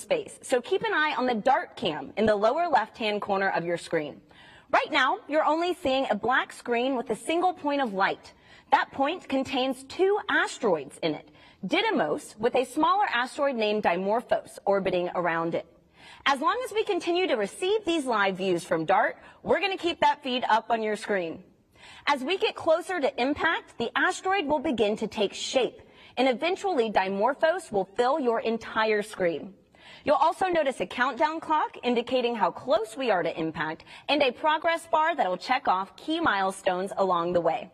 space, so keep an eye on the DART cam in the lower left-hand corner of your screen. Right now, you're only seeing a black screen with a single point of light. That point contains 2 asteroids in it, Didymos with a smaller asteroid named Dimorphos orbiting around it. As long as we continue to receive these live views from DART, we're going to keep that feed up on your screen. As we get closer to impact, the asteroid will begin to take shape, and eventually Dimorphos will fill your entire screen. You'll also notice a countdown clock indicating how close we are to impact and a progress bar that will check off key milestones along the way.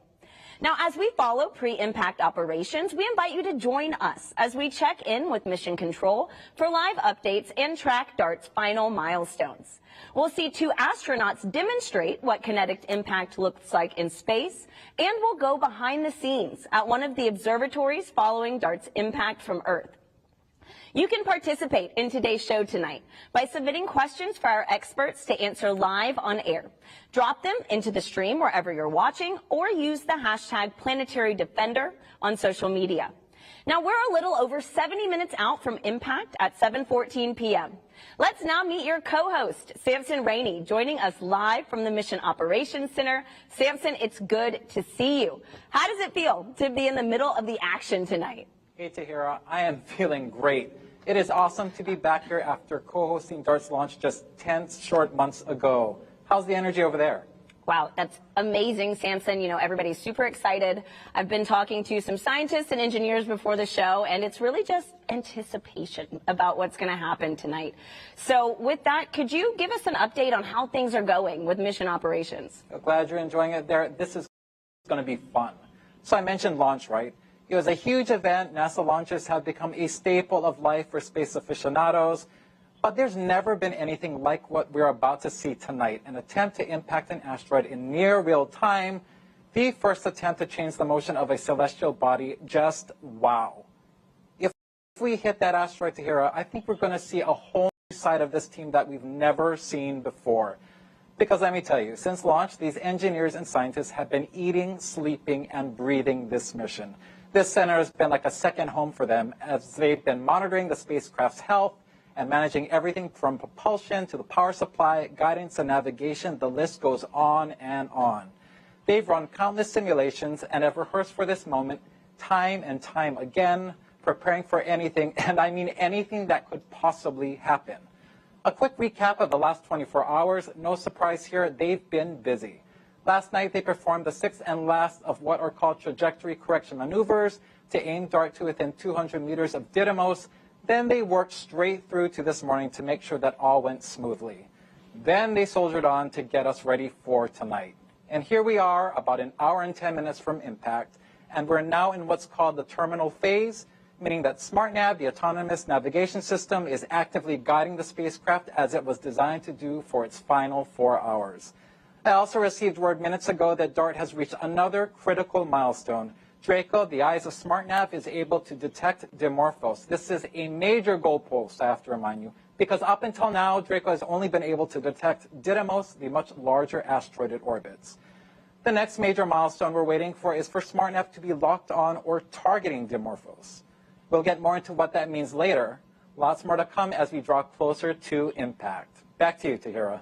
Now, as we follow pre-impact operations, we invite you to join us as we check in with Mission Control for live updates and track DART's final milestones. We'll see 2 astronauts demonstrate what kinetic impact looks like in space, and we'll go behind the scenes at one of the observatories following DART's impact from Earth. You can participate in today's show tonight by submitting questions for our experts to answer live on air. Drop them into the stream wherever you're watching, or use the hashtag #PlanetaryDefender on social media. Now, we're a little over 70 minutes out from impact at 7:14 p.m. Let's now meet your co-host, Samson Rainey, joining us live from the Mission Operations Center. Samson, it's good to see you. How does it feel to be in the middle of the action tonight? Hey, Tahira, I am feeling great. It is awesome to be back here after co-hosting DART's launch just 10 short months ago. How's the energy over there? Wow, that's amazing, Samson. You know, everybody's super excited. I've been talking to some scientists and engineers before the show, and it's really just anticipation about what's going to happen tonight. So with that, could you give us an update on how things are going with mission operations? Glad you're enjoying it there. This is going to be fun. So I mentioned launch, right? It was a huge event. NASA launches have become a staple of life for space aficionados. But there's never been anything like what we're about to see tonight, an attempt to impact an asteroid in near real time, the first attempt to change the motion of a celestial body. Just wow. If we hit that asteroid, Tahira, I think we're going to see a whole new side of this team that we've never seen before. Because let me tell you, since launch, these engineers and scientists have been eating, sleeping, and breathing this mission. This center has been like a second home for them as they've been monitoring the spacecraft's health and managing everything from propulsion to the power supply, guidance and navigation. The list goes on and on. They've run countless simulations and have rehearsed for this moment time and time again, preparing for anything, and I mean anything that could possibly happen. A quick recap of the last 24 hours. No surprise here, they've been busy. Last night, they performed the 6th and last of what are called trajectory correction maneuvers to aim DART to within 200 meters of Didymos. Then they worked straight through to this morning to make sure that all went smoothly. Then they soldiered on to get us ready for tonight. And here we are, about an hour and 10 minutes from impact, and we're now in what's called the terminal phase, meaning that SmartNav, the autonomous navigation system, is actively guiding the spacecraft as it was designed to do for its final 4 hours. I also received word minutes ago that DART has reached another critical milestone. Draco, the eyes of SmartNav, is able to detect Dimorphos. This is a major goalpost, I have to remind you, because up until now, Draco has only been able to detect Didymos, the much larger asteroid it orbits. The next major milestone we're waiting for is for SmartNav to be locked on or targeting Dimorphos. We'll get more into what that means later. Lots more to come as we draw closer to impact. Back to you, Tahira.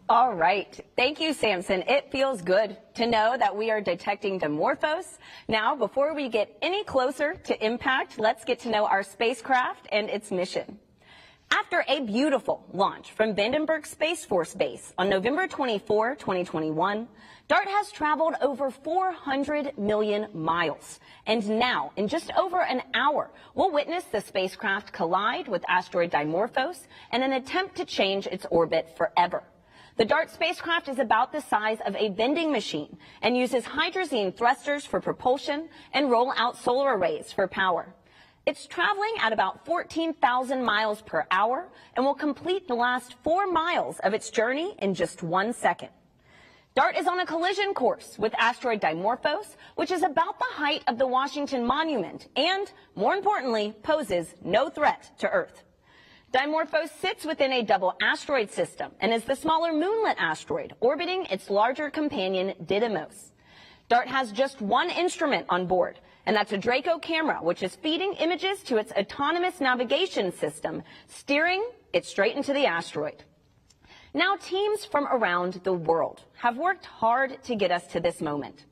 All right. Thank you, Samson. It feels good to know that we are detecting Dimorphos. Now, before we get any closer to impact, let's get to know our spacecraft and its mission. After a beautiful launch from Vandenberg Space Force Base on November 24, 2021, DART has traveled over 400 million miles. And now, in just over an hour, we'll witness the spacecraft collide with asteroid Dimorphos in an attempt to change its orbit forever. The DART spacecraft is about the size of a vending machine and uses hydrazine thrusters for propulsion and roll-out solar arrays for power. It's traveling at about 14,000 miles per hour and will complete the last 4 miles of its journey in just 1 second. DART is on a collision course with asteroid Dimorphos, which is about the height of the Washington Monument and, more importantly, poses no threat to Earth. Dimorphos sits within a double asteroid system and is the smaller moonlet asteroid orbiting its larger companion Didymos. DART has just one instrument on board, And that's a Draco camera, which is feeding images to its autonomous navigation system, steering it straight into the asteroid. Now, teams from around the world have worked hard to get us to this moment.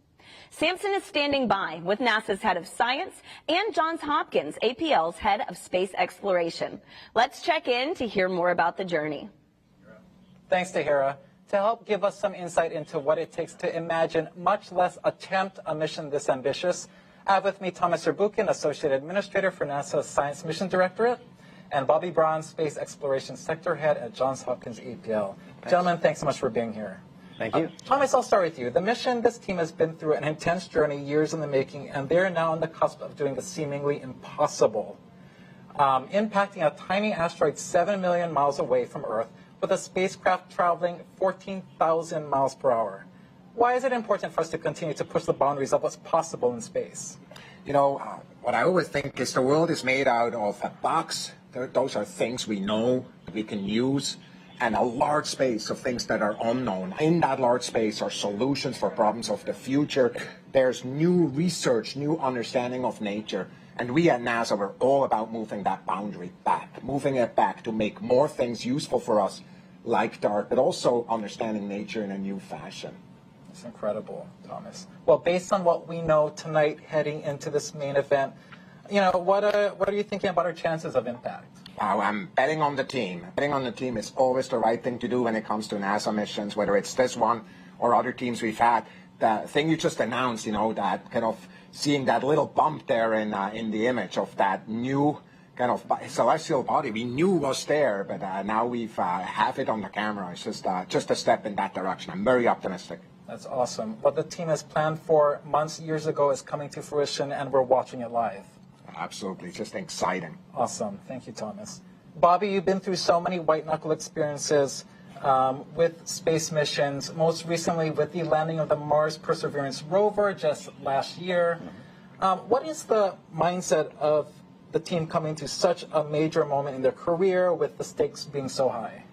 Samson is standing by with NASA's head of science and Johns Hopkins APL's head of space exploration. Let's check in to hear more about the journey. Thanks, Tahira. To help give us some insight into what it takes to imagine, much less attempt, a mission this ambitious, I have with me Thomas Zurbuchen, Associate Administrator for NASA's Science Mission Directorate, and Bobby Braun, Space Exploration Sector Head at Johns Hopkins APL. Thanks. Gentlemen, thanks so much for being here. Thank you. Thomas, I'll start with you. The mission, this team has been through an intense journey, years in the making, and they're now on the cusp of doing the seemingly impossible, impacting a tiny asteroid 7 million miles away from Earth, with a spacecraft traveling 14,000 miles per hour. Why is it important for us to continue to push the boundaries of what's possible in space? You know, what I always think is the world is made out of a box. Those are things we know, we can use, and a large space of things that are unknown. In that large space are solutions for problems of the future. There's new research, new understanding of nature. And we at NASA were all about moving that boundary back, moving it back to make more things useful for us, like DART, but also understanding nature in a new fashion. That's incredible, Thomas. Well, based on what we know tonight heading into this main event, you know, what are you thinking about our chances of impact? Wow, I'm betting on the team. Betting on the team is always the right thing to do when it comes to NASA missions, whether it's this one or other teams we've had. The thing you just announced, you know, that kind of seeing that little bump there in the image of that new kind of celestial body we knew was there, but now we've have it on the camera. It's just a step in that direction. I'm very optimistic. That's awesome. What the team has planned for months, years ago is coming to fruition, and we're watching it live. Absolutely, just exciting. Awesome. Thank you, Thomas. Bobby, you've been through so many white-knuckle experiences with space missions, most recently with the landing of the Mars Perseverance rover just last year. What is the mindset of the team coming to such a major moment in their career with the stakes being so high?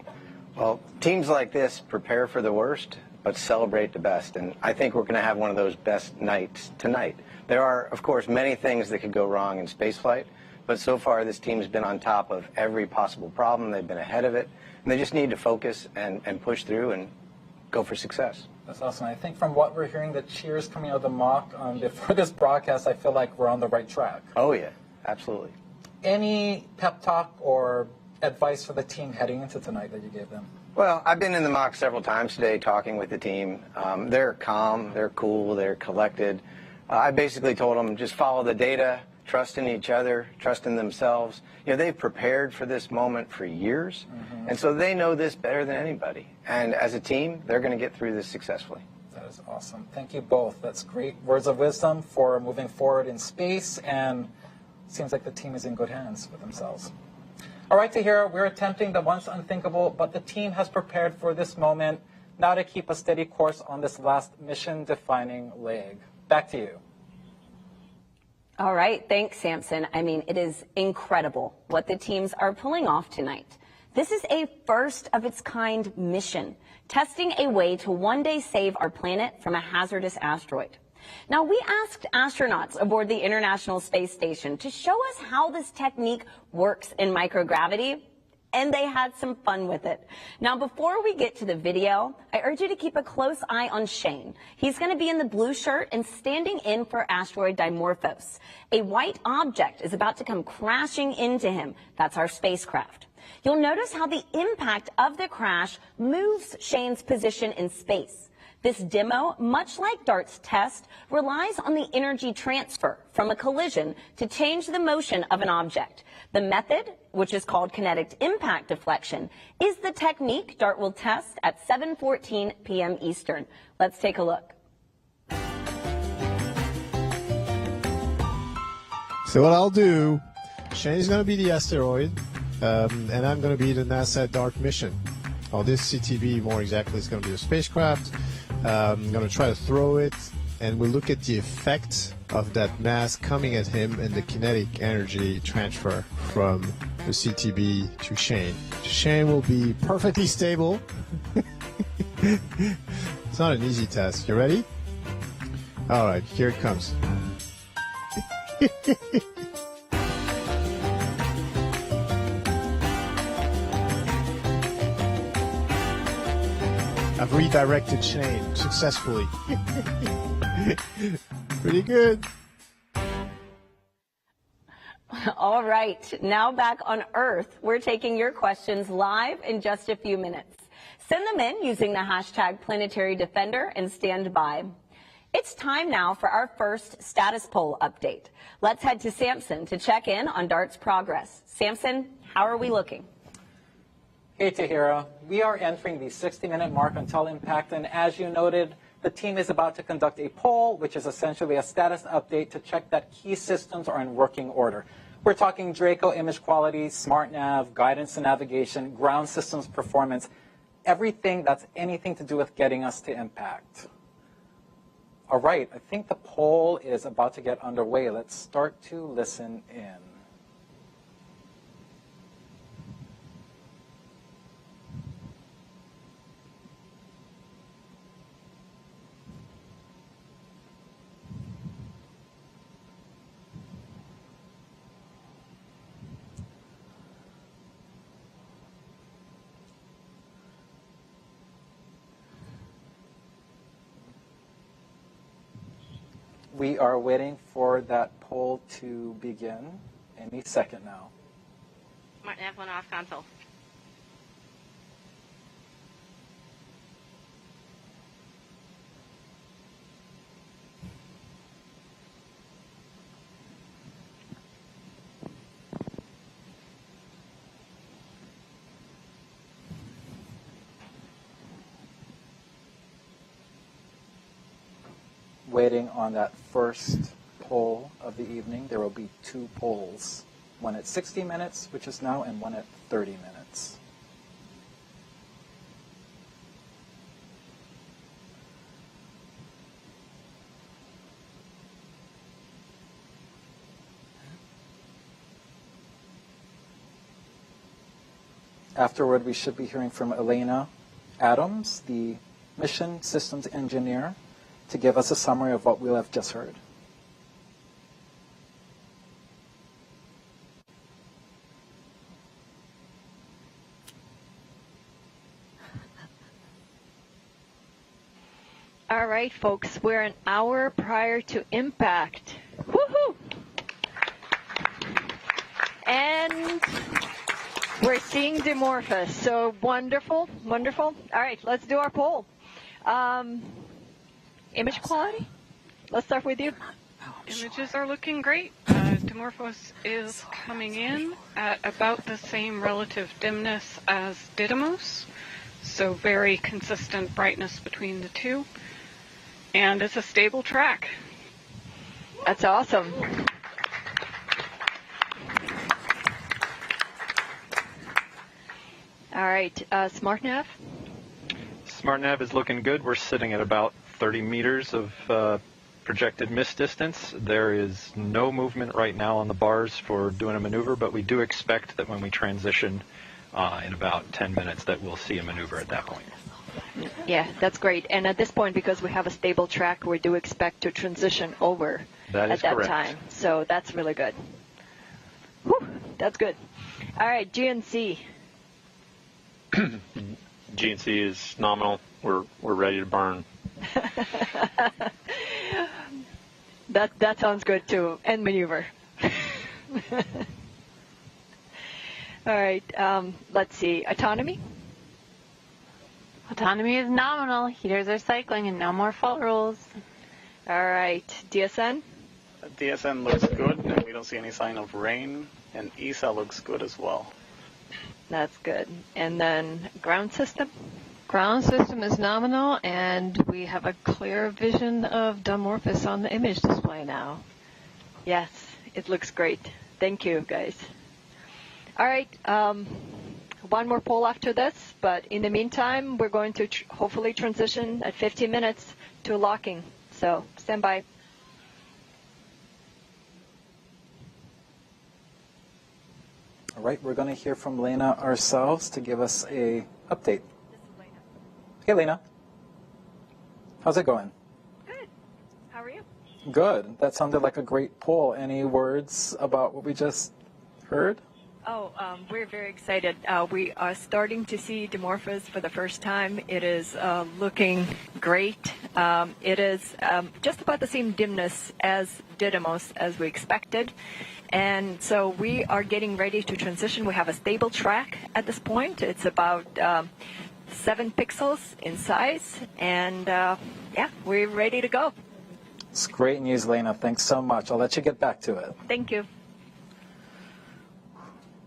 Well, teams like this prepare for the worst, but celebrate the best. And I think we're going to have one of those best nights tonight. There are, of course, many things that could go wrong in spaceflight, but so far this team's been on top of every possible problem. They've been ahead of it, and they just need to focus and push through and go for success. That's awesome. I think from what we're hearing, the cheers coming out of the mock before this broadcast, I feel like we're on the right track. Oh, yeah, absolutely. Any pep talk or advice for the team heading into tonight that you gave them? Well, I've been in the mock several times today talking with the team. They're calm, they're cool, they're collected. I basically told them just follow the data, trust in each other, trust in themselves. You know, they've prepared for this moment for years, and so they know this better than anybody. And as a team, they're going to get through this successfully. That is awesome. Thank you both. That's great words of wisdom for moving forward in space, and it seems like the team is in good hands with themselves. All right, Tahira, we're attempting the once unthinkable, but the team has prepared for this moment, now to keep a steady course on this last mission-defining leg. Back to you. All right, thanks, Samson. I mean, it is incredible what the teams are pulling off tonight. This is a first-of-its-kind mission, testing a way to one day save our planet from a hazardous asteroid. Now, we asked astronauts aboard the International Space Station to show us how this technique works in microgravity, and they had some fun with it. Now, before we get to the video, I urge you to keep a close eye on Shane. He's going to be in the blue shirt and standing in for asteroid Dimorphos. A white object is about to come crashing into him. That's our spacecraft. You'll notice how the impact of the crash moves Shane's position in space. This demo, much like DART's test, relies on the energy transfer from a collision to change the motion of an object. The method, which is called kinetic impact deflection, is the technique DART will test at 7:14 p.m. Eastern. Let's take a look. So what I'll do, Shane's going to be the asteroid, and I'm going to be the NASA DART mission. Or this CTB, more exactly, is going to be a spacecraft. I'm going to try to throw it, and we'll look at the effect of that mass coming at him and the kinetic energy transfer from the CTB to Shane. Shane will be perfectly stable. It's not an easy test. You ready? All right, here it comes. I've redirected Shane successfully. Pretty good. All right, now back on Earth. We're taking your questions live in just a few minutes. Send them in using the hashtag Planetary Defender and stand by. It's time now for our first status poll update. Let's head to Samson to check in on DART's progress. Samson, how are we looking? Hey, Tahira. We are entering the 60-minute mark until impact, and as you noted, the team is about to conduct a poll, which is essentially a status update to check that key systems are in working order. We're talking Draco image quality, smart nav, guidance and navigation, ground systems performance, everything that's anything to do with getting us to impact. All right, I think the poll is about to get underway. Let's start to listen in. We are waiting for that poll to begin any second now. Martin F1 off console. Waiting on that first poll of the evening. There will be two polls, one at 60 minutes, which is now, and one at 30 minutes. Afterward, we should be hearing from Elena Adams, the mission systems engineer, to give us a summary of what we'll have just heard. All right, folks, we're an hour prior to impact. Woohoo! And we're seeing Dimorphos, so wonderful, wonderful. All right, let's do our poll. Image quality? Let's start with you. Images are looking great. Dimorphos is coming in at about the same relative dimness as Didymos, so very consistent brightness between the two. And it's a stable track. That's awesome. All right, SmartNav? SmartNav is looking good. We're sitting at about 30 meters of projected miss distance. There is no movement right now on the bars for doing a maneuver, but we do expect that when we transition in about 10 minutes that we'll see a maneuver at that point. Yeah, that's great. And at this point, because we have a stable track, we do expect to transition over at that time. So that's really good. Whew, that's good. All right, GNC. GNC is nominal. We're ready to burn. That sounds good too. And maneuver. All right. Let's see. Autonomy. Autonomy is nominal. Heaters are cycling and no more fault rules. All right. DSN. DSN looks good, and we don't see any sign of rain. And ESA looks good as well. That's good. And then ground system. Ground system is nominal, and we have a clear vision of Dimorphos on the image display now. Yes, it looks great. Thank you, guys. All right, one more poll after this, but in the meantime, we're going to hopefully transition at 15 minutes to locking. So stand by. All right, we're going to hear from Lena ourselves to give us a update. Hey, Lena. How's it going? Good. How are you? Good. That sounded like a great poll. Any words about what we just heard? Oh, we're very excited. We are starting to see Dimorphos for the first time. It is looking great. It is just about the same dimness as Didymos as we expected. And so we are getting ready to transition. We have a stable track at this point. It's about 7 pixels in size. And yeah, we're ready to go. It's great news, Lena. Thanks so much. I'll let you get back to it. Thank you.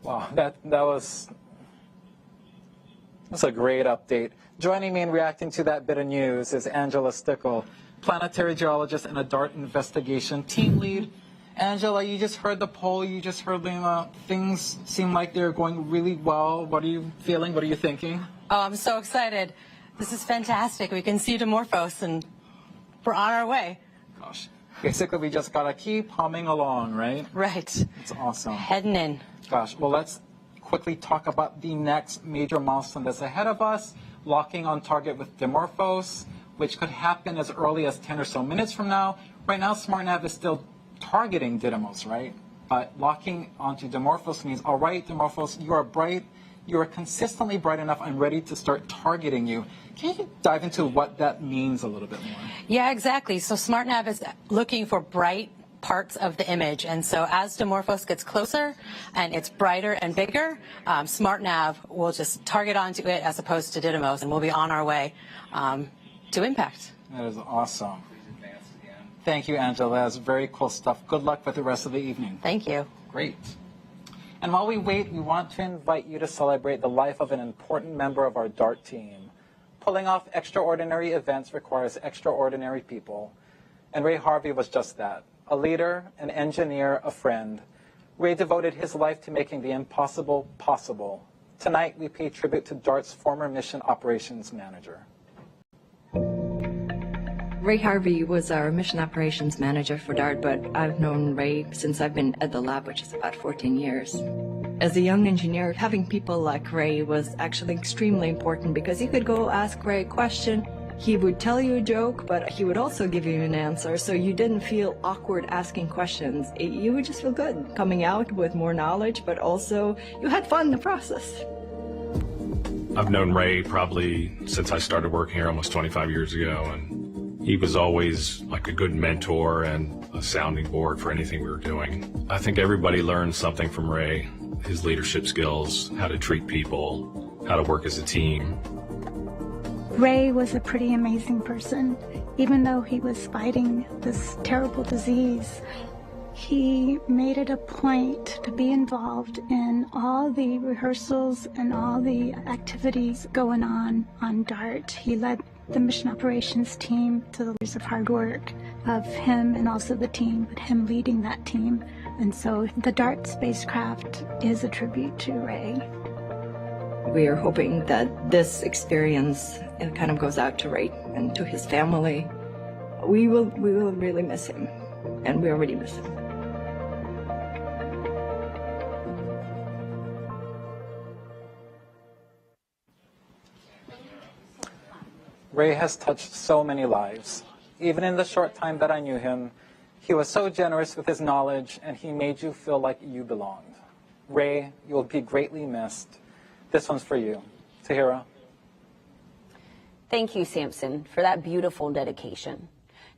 Wow, that's a great update. Joining me in reacting to that bit of news is Angela Stickle, planetary geologist and a DART investigation team lead. Angela, you just heard the poll, you just heard Lena. Things seem like they're going really well. What are you feeling? What are you thinking? Oh, I'm so excited. This is fantastic. We can see Dimorphos and we're on our way. Gosh. Basically, we just got to keep humming along, right? Right. It's awesome. Heading in. Gosh, well, let's quickly talk about the next major milestone that's ahead of us, locking on target with Dimorphos, which could happen as early as 10 or so minutes from now. Right now, SmartNav is still targeting Didymos, right? But locking onto Dimorphos means, all right, Dimorphos, you are bright. You are consistently bright enough. I'm ready to start targeting you. Can you dive into what that means a little bit more? Yeah, exactly. So SmartNav is looking for bright parts of the image. And so as Dimorphos gets closer and it's brighter and bigger, SmartNav will just target onto it as opposed to Didymos, and we'll be on our way to impact. That is awesome. Thank you, Angela. That's very cool stuff. Good luck with the rest of the evening. Thank you. Great. And while we wait, we want to invite you to celebrate the life of an important member of our DART team. Pulling off extraordinary events requires extraordinary people. And Ray Harvey was just that. A leader, an engineer, a friend. Ray devoted his life to making the impossible possible. Tonight, we pay tribute to DART's former mission operations manager. Ray Harvey was our mission operations manager for DART, but I've known Ray since I've been at the lab, which is about 14 years. As a young engineer, having people like Ray was actually extremely important because you could go ask Ray a question. He would tell you a joke, but he would also give you an answer, so you didn't feel awkward asking questions. You would just feel good coming out with more knowledge, but also you had fun in the process. I've known Ray probably since I started working here almost 25 years ago, and he was always like a good mentor and a sounding board for anything we were doing. I think everybody learned something from Ray, his leadership skills, how to treat people, how to work as a team. Ray was a pretty amazing person. Even though he was fighting this terrible disease, he made it a point to be involved in all the rehearsals and all the activities going on DART. He led the mission operations team to the years of hard work of him and also the team, but him leading that team. And so the DART spacecraft is a tribute to Ray. We are hoping that this experience kind of goes out to Ray and to his family. We will really miss him, and we already miss him. Ray has touched so many lives. Even in the short time that I knew him, he was so generous with his knowledge, and he made you feel like you belonged. Ray, you will be greatly missed. This one's for you. Tahira. Thank you, Samson, for that beautiful dedication.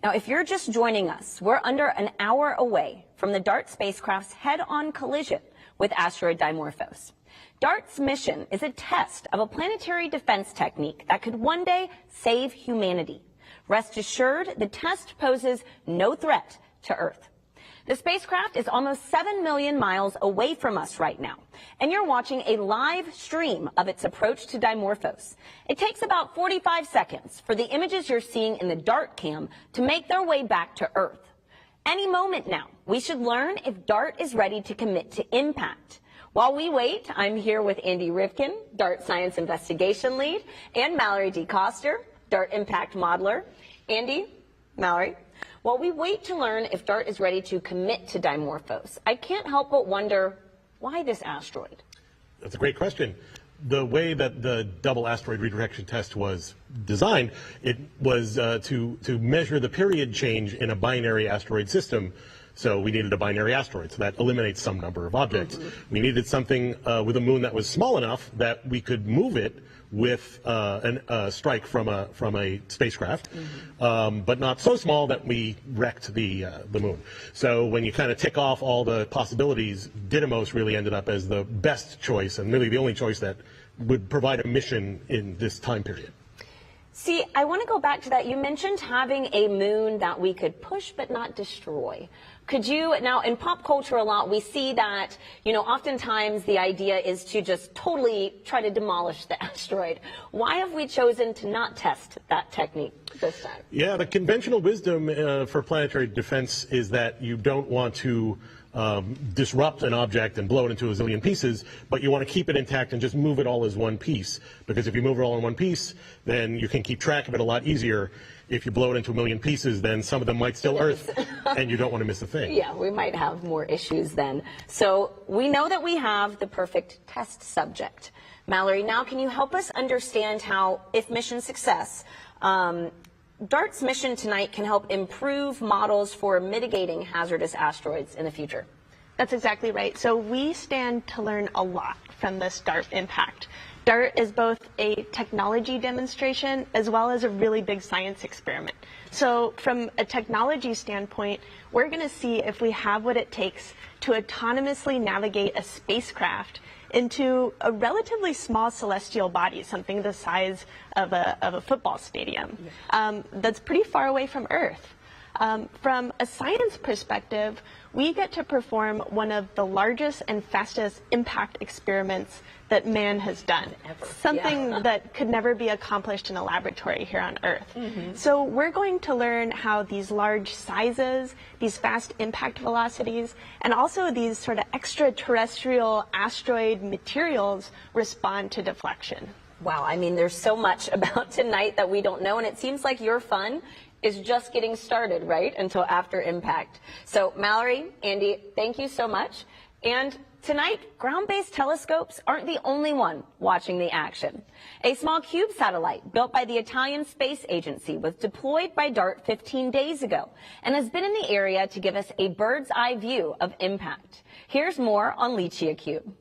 Now, if you're just joining us, we're under an hour away from the DART spacecraft's head-on collision with asteroid Dimorphos. DART's mission is a test of a planetary defense technique that could one day save humanity. Rest assured, the test poses no threat to Earth. The spacecraft is almost 7 million miles away from us right now, and you're watching a live stream of its approach to Dimorphos. It takes about 45 seconds for the images you're seeing in the DART cam to make their way back to Earth. Any moment now, we should learn if DART is ready to commit to impact. While we wait, I'm here with Andy Rivkin, DART Science Investigation Lead, and Mallory D. Coster, DART Impact Modeler. Andy, Mallory, while we wait to learn if DART is ready to commit to Dimorphos, I can't help but wonder, why this asteroid? That's a great question. the way that the double asteroid redirection test was designed, it was to measure the period change in a binary asteroid system. So we needed a binary asteroid, so that eliminates some number of objects. We needed something with a moon that was small enough that we could move it with a strike from a spacecraft, but not so small that we wrecked the moon. So when you kind of tick off all the possibilities, Didymos really ended up as the best choice and really the only choice that would provide a mission in this time period. See, I want to go back to that. You mentioned having a moon that we could push but not destroy. Could you, now in pop culture a lot, we see that, you know, oftentimes the idea is to just totally try to demolish the asteroid. Why have we chosen to not test that technique this time? Yeah, the conventional wisdom for planetary defense is that you don't want to disrupt an object and blow it into a zillion pieces, but you want to keep it intact and just move it all as one piece. Because if you move it all in one piece, then you can keep track of it a lot easier. If you blow it into a million pieces, then some of them might still Earth, and you don't want to miss a thing. Yeah, we might have more issues then. So we know that we have the perfect test subject. Mallory, now can you help us understand how, if mission success, DART's mission tonight can help improve models for mitigating hazardous asteroids in the future? That's exactly right. So we stand to learn a lot from this DART impact. DART is both a technology demonstration as well as a really big science experiment. So from a technology standpoint, we're going to see if we have what it takes to autonomously navigate a spacecraft into a relatively small celestial body, something the size of a football stadium, that's pretty far away from Earth. From a science perspective, we get to perform one of the largest and fastest impact experiments that man has done, something that could never be accomplished in a laboratory here on Earth. So we're going to learn how these large sizes, these fast impact velocities, and also these sort of extraterrestrial asteroid materials respond to deflection. Wow, I mean, there's so much about tonight that we don't know, and it seems like your fun is just getting started, right, until after impact. So Mallory, Andy, thank you so much. And tonight, ground-based telescopes aren't the only one watching the action. A small cube satellite built by the Italian Space Agency was deployed by DART 15 days ago and has been in the area to give us a bird's-eye view of impact. Here's more on Licia Cube.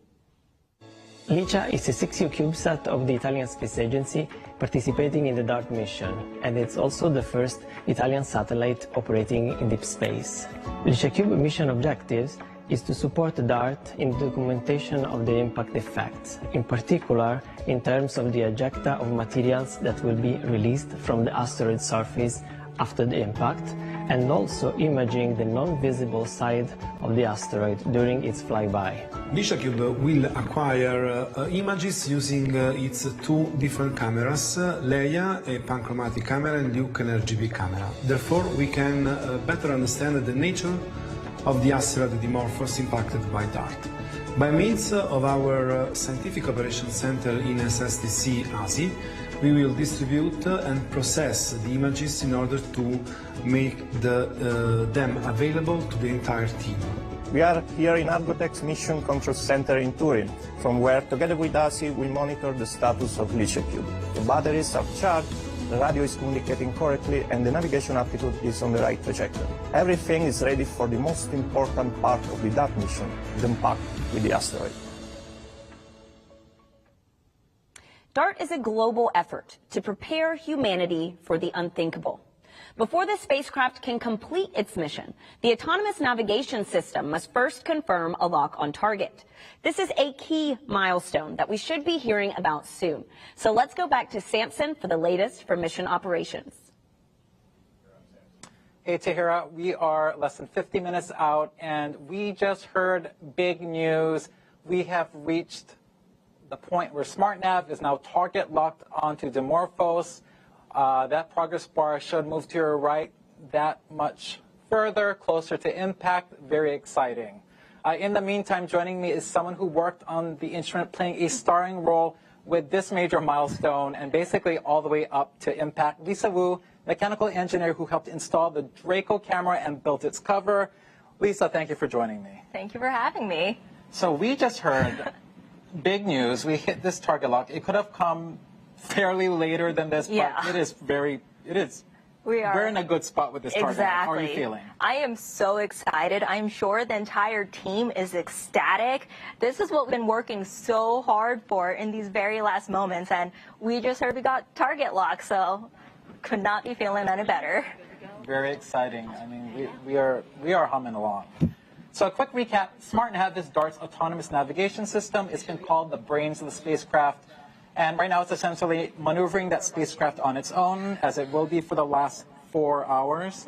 Licia is a 6U CubeSat of the Italian Space Agency participating in the DART mission, and it's also the first Italian satellite operating in deep space. Licia Cube mission objectives is to support DART in the documentation of the impact effects, in particular in terms of the ejecta of materials that will be released from the asteroid surface after the impact, and also imaging the non-visible side of the asteroid during its flyby. Licia Cube will acquire images using its two different cameras, Leia, a panchromatic camera, and Luke, an RGB camera. Therefore, we can better understand the nature of the asteroid Dimorphos impacted by DART. By means of our Scientific Operations Center in SSTC ASI, we will distribute and process the images in order to make them available to the entire team. We are here in Argotech's Mission Control Center in Turin, from where, together with ASI, we monitor the status of Licia Cube. The batteries are charged, the radio is communicating correctly, and the navigation altitude is on the right trajectory. Everything is ready for the most important part of the DART mission, the impact with the asteroid. DART is a global effort to prepare humanity for the unthinkable. Before the spacecraft can complete its mission, the autonomous navigation system must first confirm a lock on target. This is a key milestone that we should be hearing about soon. So let's go back to Samson for the latest for mission operations. Hey, Tahira, we are less than 50 minutes out, and we just heard big news. We have reached the point where SmartNav is now target locked onto Dimorphos. That progress bar should move to your right that much further, closer to impact. Very exciting. In the meantime, joining me is someone who worked on the instrument playing a starring role with this major milestone and basically all the way up to impact. Lisa Wu, mechanical engineer who helped install the Draco camera and built its cover. Lisa, thank you for joining me. Thank you for having me. So we just heard big news. We hit this target lock. It could have come fairly later than this, but it is we're in a good spot with this target. How are you feeling? I am so excited. I'm sure the entire team is ecstatic. This is what we've been working so hard for in these very last moments, and we just heard we got target lock, so could not be feeling any better. Very exciting. I mean, we are humming along. So a quick recap, SmartNav is DART's autonomous navigation system. It's been called the brains of the spacecraft. And right now it's essentially maneuvering that spacecraft on its own, as it will be for the last 4 hours.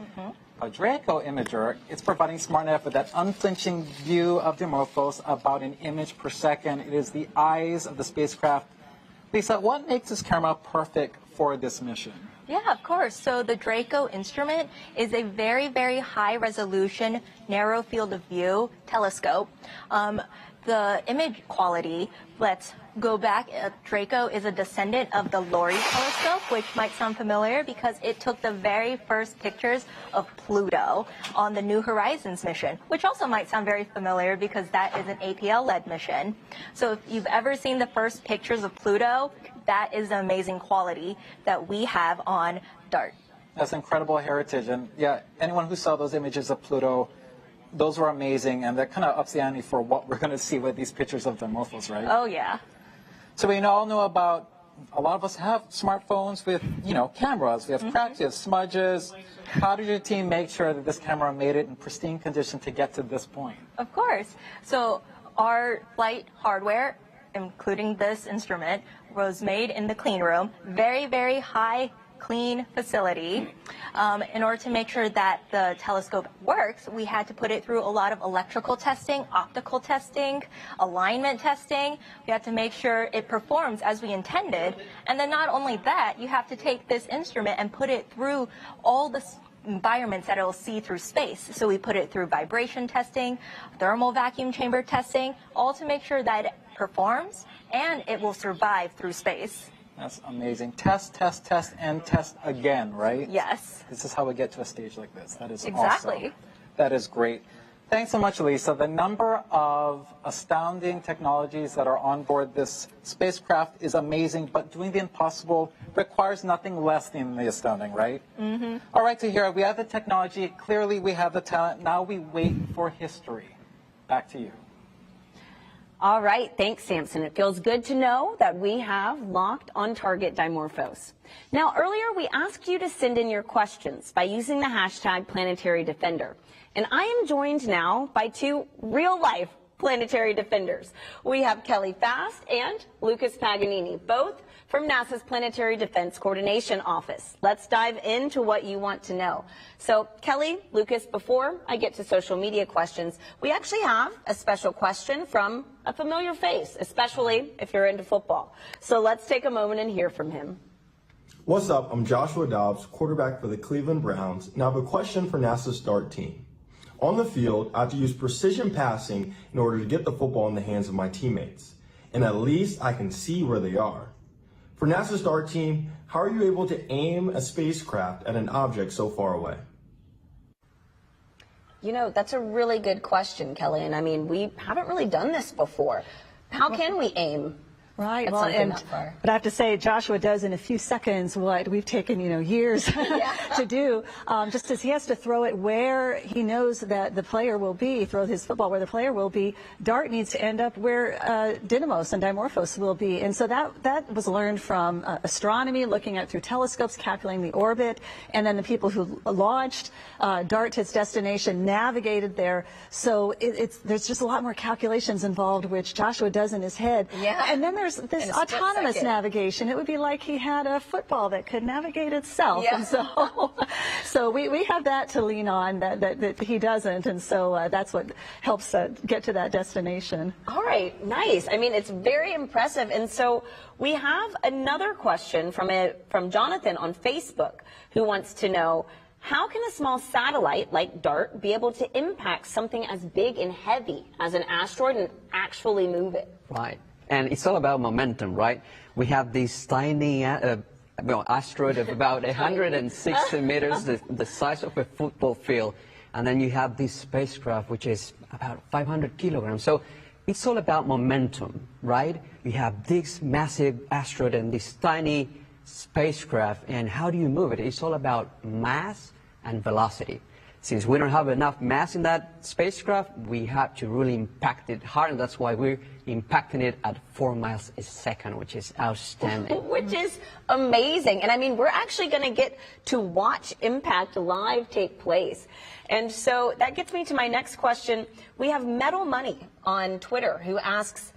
A Draco imager, it's providing SmartNav with that unflinching view of Dimorphos, about an image per second. It is the eyes of the spacecraft. Lisa, what makes this camera perfect for this mission? Yeah, of course. So the Draco instrument is a very, very high resolution, narrow field of view telescope. The image quality, let's go back. Draco is a descendant of the Lori telescope, which might sound familiar because it took the very first pictures of Pluto on the New Horizons mission, which also might sound very familiar because that is an APL-led mission. So if you've ever seen the first pictures of Pluto, that is the amazing quality that we have on DART. That's incredible heritage. And yeah, anyone who saw those images of Pluto, those were amazing, and that kind of ups the ante for what we're going to see with these pictures of Dimorphos, right? Oh, yeah. So we all know about, a lot of us have smartphones with, cameras. We have cracks, we have smudges. How did your team make sure that this camera made it in pristine condition to get to this point? Of course. So our flight hardware, including this instrument, was made in the clean room. Very, very high clean facility. In order to make sure that the telescope works, we had to put it through a lot of electrical testing, optical testing, alignment testing. We had to make sure it performs as we intended. And then not only that, you have to take this instrument and put it through all the environments that it will see through space. So we put it through vibration testing, thermal vacuum chamber testing, all to make sure that it performs and it will survive through space. That's amazing. Test, test, test, and test again, right? Yes. This is how we get to a stage like this. That is exactly awesome. That is great. Thanks so much, Lisa. The number of astounding technologies that are on board this spacecraft is amazing, but doing the impossible requires nothing less than the astounding, right? Mm-hmm. All right, Tahira, we have the technology. Clearly, we have the talent. Now we wait for history. Back to you. All right, thanks, Samson. It feels good to know that we have locked on target Dimorphos. Now, earlier we asked you to send in your questions by using the hashtag Planetary Defender. And I am joined now by two real-life planetary defenders. We have Kelly Fast and Lucas Paganini, both from NASA's Planetary Defense Coordination Office. Let's dive into what you want to know. So, Kelly, Lucas, before I get to social media questions, we actually have a special question from a familiar face, especially if you're into football. So let's take a moment and hear from him. What's up? I'm Joshua Dobbs, quarterback for the Cleveland Browns. Now I have a question for NASA's DART team. On the field, I have to use precision passing in order to get the football in the hands of my teammates. And at least I can see where they are. For NASA's DART team, how are you able to aim a spacecraft at an object so far away? You know, that's a really good question, Kelly. And I mean, we haven't really done this before. How can we aim? Right. Well, But I have to say, Joshua does in a few seconds what we've taken, years to do. Just as he has to throw it where he knows that the player will be, throw his football where the player will be. DART needs to end up where Didymos and Dimorphos will be. And so that was learned from astronomy, looking at through telescopes, calculating the orbit, and then the people who launched DART to its destination navigated there. So there's just a lot more calculations involved, which Joshua does in his head. Yeah. And then there's this autonomous navigation. It would be like he had a football that could navigate itself. Yeah. And so we have that to lean on that he doesn't. And so that's what helps get to that destination. All right, nice. I mean, it's very impressive. And so we have another question from Jonathan on Facebook, who wants to know, how can a small satellite like DART be able to impact something as big and heavy as an asteroid and actually move it? Right. And it's all about momentum, right? We have this tiny asteroid of about 160 meters, the size of a football field. And then you have this spacecraft, which is about 500 kilograms. So It's all about momentum, right? You have this massive asteroid and this tiny spacecraft, and how do you move it? It's all about mass and velocity. Since we don't have enough mass in that spacecraft, we have to really impact it hard, and that's why we're impacting it at 4 miles a second, which is outstanding. Which is amazing. And I mean, we're actually going to get to watch impact live take place. And so that gets me to my next question. We have Metal Money on Twitter who asks,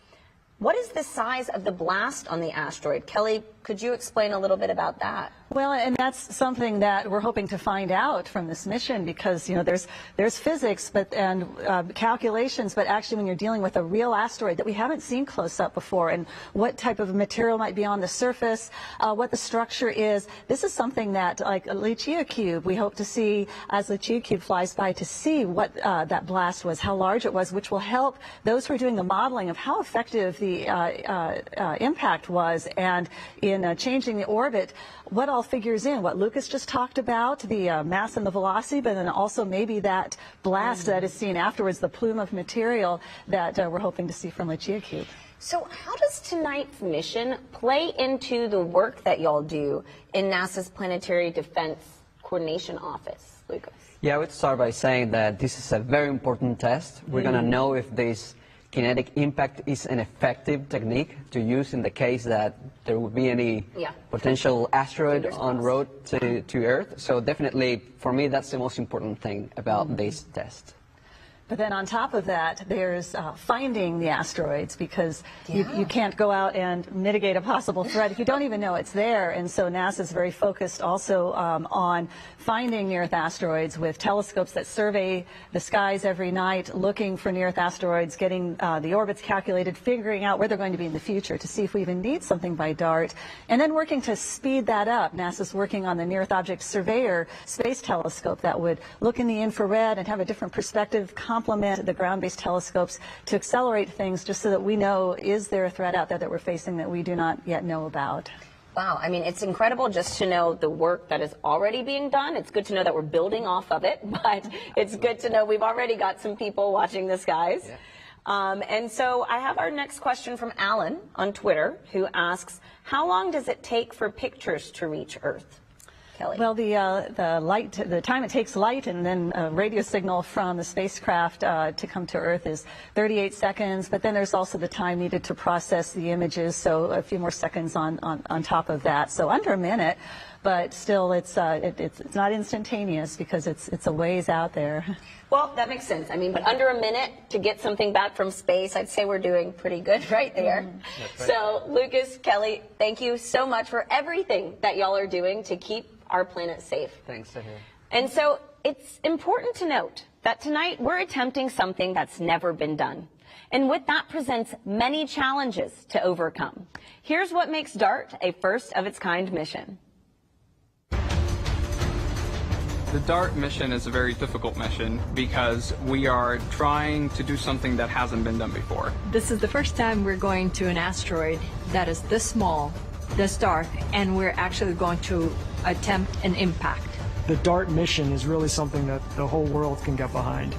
what is the size of the blast on the asteroid? Kelly, could you explain a little bit about that? Well, and that's something that we're hoping to find out from this mission, because, you know, there's physics and calculations, but actually when you're dealing with a real asteroid that we haven't seen close up before, and what type of material might be on the surface, what the structure is, this is something that, like a Lucia cube, we hope to see as Lucia cube flies by, to see what that blast was, how large it was, which will help those who are doing the modeling of how effective the impact was, and in changing the orbit, what all figures in, what Lucas just talked about, the mass and the velocity, but then also maybe that blast that is seen afterwards, the plume of material that we're hoping to see from Lucia cube. So how does tonight's mission play into the work that y'all do in NASA's Planetary Defense Coordination Office, Lucas? Yeah, I would start by saying that this is a very important test. We're going to know if this kinetic impact is an effective technique to use in the case that there would be any potential asteroid en route to Earth. So definitely, for me, that's the most important thing about this test. But then on top of that, there's finding the asteroids, because you can't go out and mitigate a possible threat if you don't even know it's there. And so NASA is very focused also on finding near-Earth asteroids with telescopes that survey the skies every night, looking for near-Earth asteroids, getting the orbits calculated, figuring out where they're going to be in the future to see if we even need something by DART, and then working to speed that up. NASA's working on the Near-Earth Object Surveyor space telescope that would look in the infrared and have a different perspective, complement the ground-based telescopes to accelerate things, just so that we know, is there a threat out there that we're facing that we do not yet know about? Wow, I mean, it's incredible just to know the work that is already being done. It's good to know that we're building off of it, but it's good to know we've already got some people watching the skies. Yeah. And so I have our next question from Alan on Twitter, who asks, how long does it take for pictures to reach Earth? Kelly. Well, the time it takes light and then a radio signal from the spacecraft to come to Earth is 38 seconds, but then there's also the time needed to process the images, so a few more seconds on top of that. So under a minute, but still it's not instantaneous, because it's a ways out there. Well, that makes sense. I mean, but under a minute to get something back from space, I'd say we're doing pretty good right there. Right. So, Lucas, Kelly, thank you so much for everything that y'all are doing to keep our planet safe. Thanks, Tahir. And so it's important to note that tonight we're attempting something that's never been done. And with that presents many challenges to overcome. Here's what makes DART a first-of-its-kind mission. The DART mission is a very difficult mission because we are trying to do something that hasn't been done before. This is the first time we're going to an asteroid that is this small, this dark, and we're actually going to attempt an impact. The DART mission is really something that the whole world can get behind.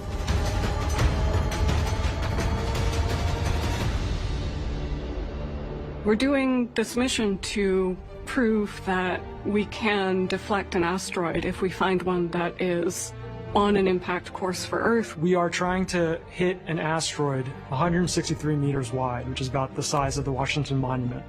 We're doing this mission to prove that we can deflect an asteroid if we find one that is on an impact course for Earth. We are trying to hit an asteroid 163 meters wide, which is about the size of the Washington Monument,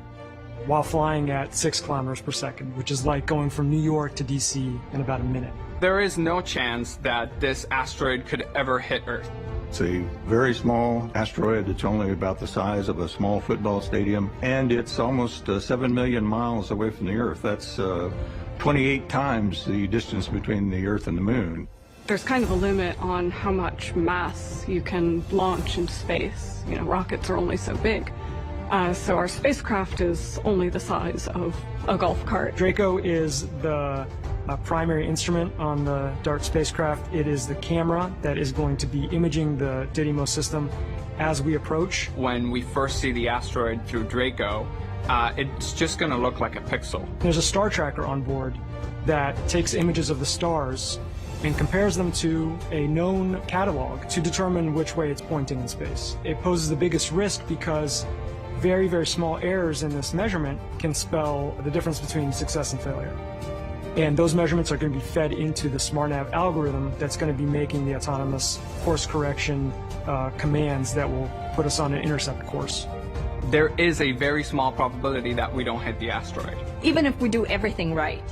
while flying at 6 kilometers per second, which is like going from New York to DC in about a minute. There is no chance that this asteroid could ever hit Earth. It's a very small asteroid. It's only about the size of a small football stadium, and it's almost 7 million miles away from the Earth. That's 28 times the distance between the Earth and the Moon. There's kind of a limit on how much mass you can launch into space. You know, rockets are only so big. So our spacecraft is only the size of a golf cart. Draco is the primary instrument on the DART spacecraft. It is the camera that is going to be imaging the Didymos system as we approach. When we first see the asteroid through Draco, it's just going to look like a pixel. There's a star tracker on board that takes images of the stars and compares them to a known catalog to determine which way it's pointing in space. It poses the biggest risk because very, very small errors in this measurement can spell the difference between success and failure. And those measurements are going to be fed into the SmartNav algorithm that's going to be making the autonomous course correction commands that will put us on an intercept course. There is a very small probability that we don't hit the asteroid. Even if we do everything right,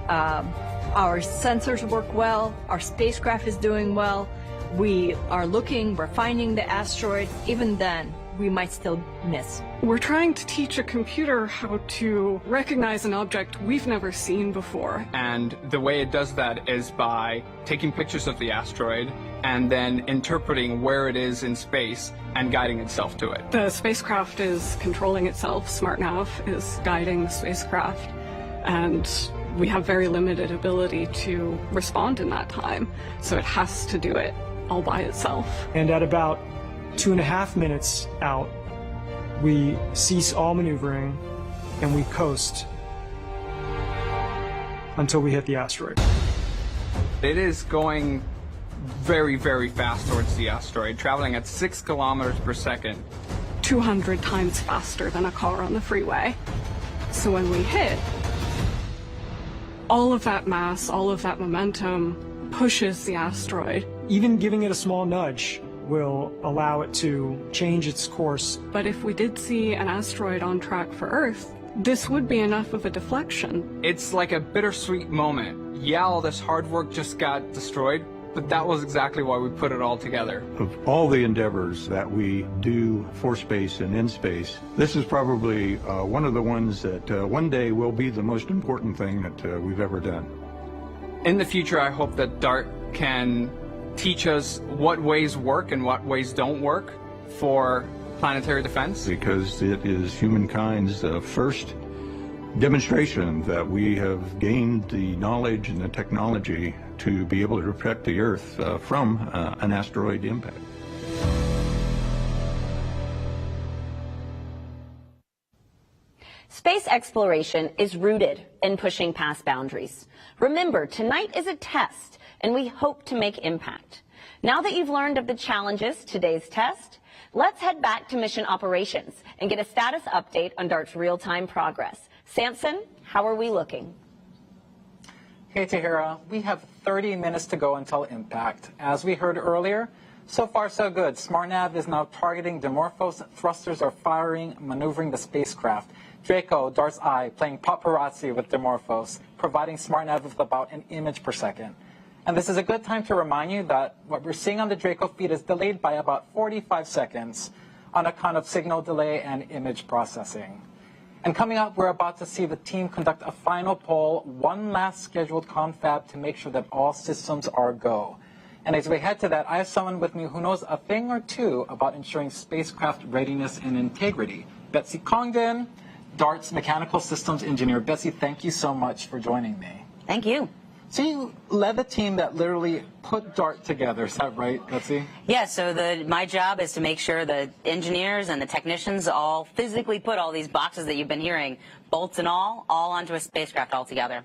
our sensors work well, our spacecraft is doing well, we are looking, we're finding the asteroid, even then, we might still miss. We're trying to teach a computer how to recognize an object we've never seen before. And the way it does that is by taking pictures of the asteroid and then interpreting where it is in space and guiding itself to it. The spacecraft is controlling itself. SmartNav is guiding the spacecraft. And we have very limited ability to respond in that time. So it has to do it all by itself. And at about 2.5 minutes out, we cease all maneuvering and we coast until we hit the asteroid. It is going very, very fast towards the asteroid, traveling at 6 kilometers per second. 200 times faster than a car on the freeway. So when we hit, all of that mass, all of that momentum pushes the asteroid. Even giving it a small nudge will allow it to change its course. But if we did see an asteroid on track for Earth, this would be enough of a deflection. It's like a bittersweet moment. Yeah, all this hard work just got destroyed, but that was exactly why we put it all together. Of all the endeavors that we do for space and in space, this is probably one of the ones that one day will be the most important thing that we've ever done. In the future, I hope that DART can teach us what ways work and what ways don't work for planetary defense. Because it is humankind's first demonstration that we have gained the knowledge and the technology to be able to protect the Earth from an asteroid impact. Space exploration is rooted in pushing past boundaries. Remember, tonight is a test, and we hope to make impact. Now that you've learned of the challenges today's test, let's head back to mission operations and get a status update on DART's real-time progress. Samson, how are we looking? Hey, Tahira, we have 30 minutes to go until impact. As we heard earlier, so far so good. SmartNav is now targeting Dimorphos, thrusters are firing, maneuvering the spacecraft. Draco, DART's eye, playing paparazzi with Dimorphos, providing SmartNav with about an image per second. And this is a good time to remind you that what we're seeing on the Draco feed is delayed by about 45 seconds on account of signal delay and image processing. And coming up, we're about to see the team conduct a final poll, one last scheduled confab to make sure that all systems are go. And as we head to that, I have someone with me who knows a thing or two about ensuring spacecraft readiness and integrity. Betsy Congdon, DART's mechanical systems engineer. Betsy, thank you so much for joining me. Thank you. So you led the team that literally put DART together, is that right, Betsy? Yeah, so my job is to make sure the engineers and the technicians all physically put all these boxes that you've been hearing, bolts and all onto a spacecraft altogether.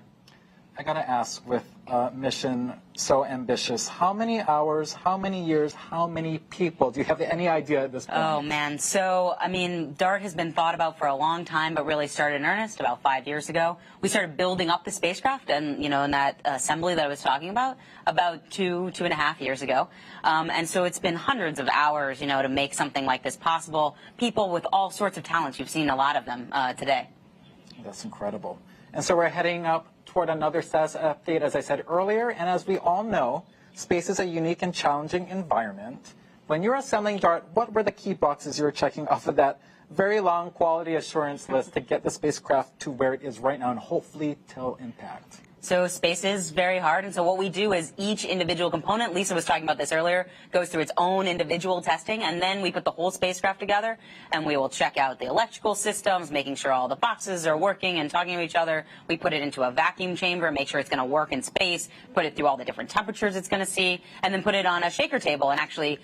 I gotta ask, with a mission so ambitious, how many hours, how many years, how many people? Do you have any idea at this point? Oh, man. So, I mean, DART has been thought about for a long time, but really started in earnest about 5 years ago. We started building up the spacecraft and, you know, in that assembly that I was talking about 2.5 years ago. And so it's been hundreds of hours, you know, to make something like this possible. People with all sorts of talents. You've seen a lot of them today. That's incredible. And so we're heading up toward another status update, as I said earlier. And as we all know, space is a unique and challenging environment. When you're assembling DART, what were the key boxes you were checking off of that very long quality assurance list to get the spacecraft to where it is right now and hopefully till impact? So space is very hard, and so what we do is each individual component, Lisa was talking about this earlier, goes through its own individual testing, and then we put the whole spacecraft together, and we will check out the electrical systems, making sure all the boxes are working and talking to each other. We put it into a vacuum chamber, make sure it's going to work in space, put it through all the different temperatures it's going to see, and then put it on a shaker table and actually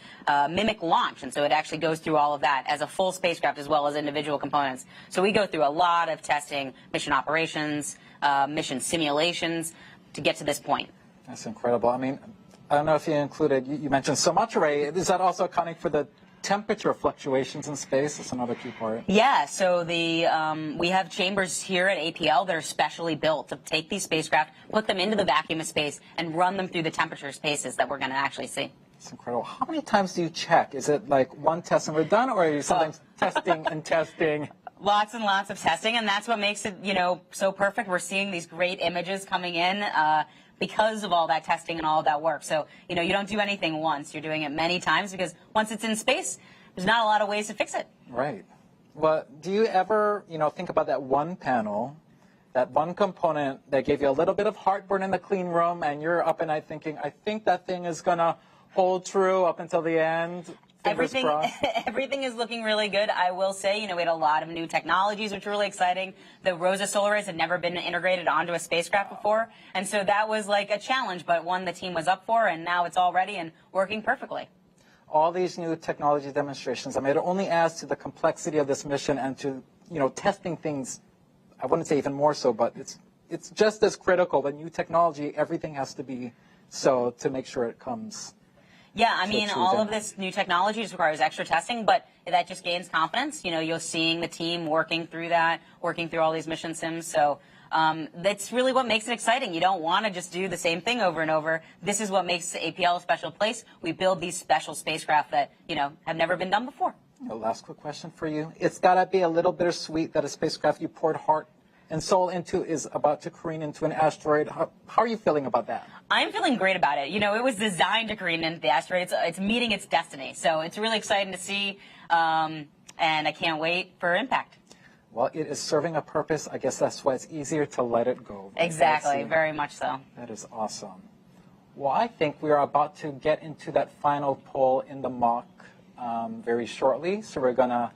mimic launch, and so it actually goes through all of that as a full spacecraft as well as individual components. So we go through a lot of testing, mission operations, mission simulations to get to this point. That's incredible. I mean, I don't know if you included, you mentioned so much, Ray. Is that also accounting for the temperature fluctuations in space? That's another key part. Yeah, so we have chambers here at APL that are specially built to take these spacecraft, put them into the vacuum of space, and run them through the temperature spaces that we're going to actually see. It's incredible. How many times do you check? Is it like one test and we're done, or are you sometimes testing and testing? Lots and lots of testing, and that's what makes it, so perfect. We're seeing these great images coming in because of all that testing and all of that work. So, you don't do anything once. You're doing it many times because once it's in space, there's not a lot of ways to fix it. Right. Well, do you ever, think about that one panel, that one component that gave you a little bit of heartburn in the clean room, and you're up at night thinking, I think that thing is going to hold true up until the end? Everything is looking really good. I will say, we had a lot of new technologies, which were really exciting. The Rosa solar arrays had never been integrated onto a spacecraft before, and so that was like a challenge, but one the team was up for, and now it's all ready and working perfectly. All these new technology demonstrations, I mean, it only adds to the complexity of this mission and to, testing things. I wouldn't say even more so, but it's just as critical. The new technology, everything has to be so to make sure it comes. Yeah, I mean, all of this new technology just requires extra testing, but that just gains confidence. You're seeing the team working through that, working through all these mission sims. So that's really what makes it exciting. You don't want to just do the same thing over and over. This is what makes APL a special place. We build these special spacecraft that, have never been done before. Last quick question for you. It's got to be a little bittersweet that a spacecraft you poured heart and soul into is about to careen into an asteroid. How are you feeling about that? I'm feeling great about it. It was designed to careen into the asteroid. It's meeting its destiny. So it's really exciting to see, and I can't wait for impact. Well, it is serving a purpose. I guess that's why it's easier to let it go. Exactly, very much so. That is awesome. Well, I think we are about to get into that final poll in the mock very shortly. So we're going to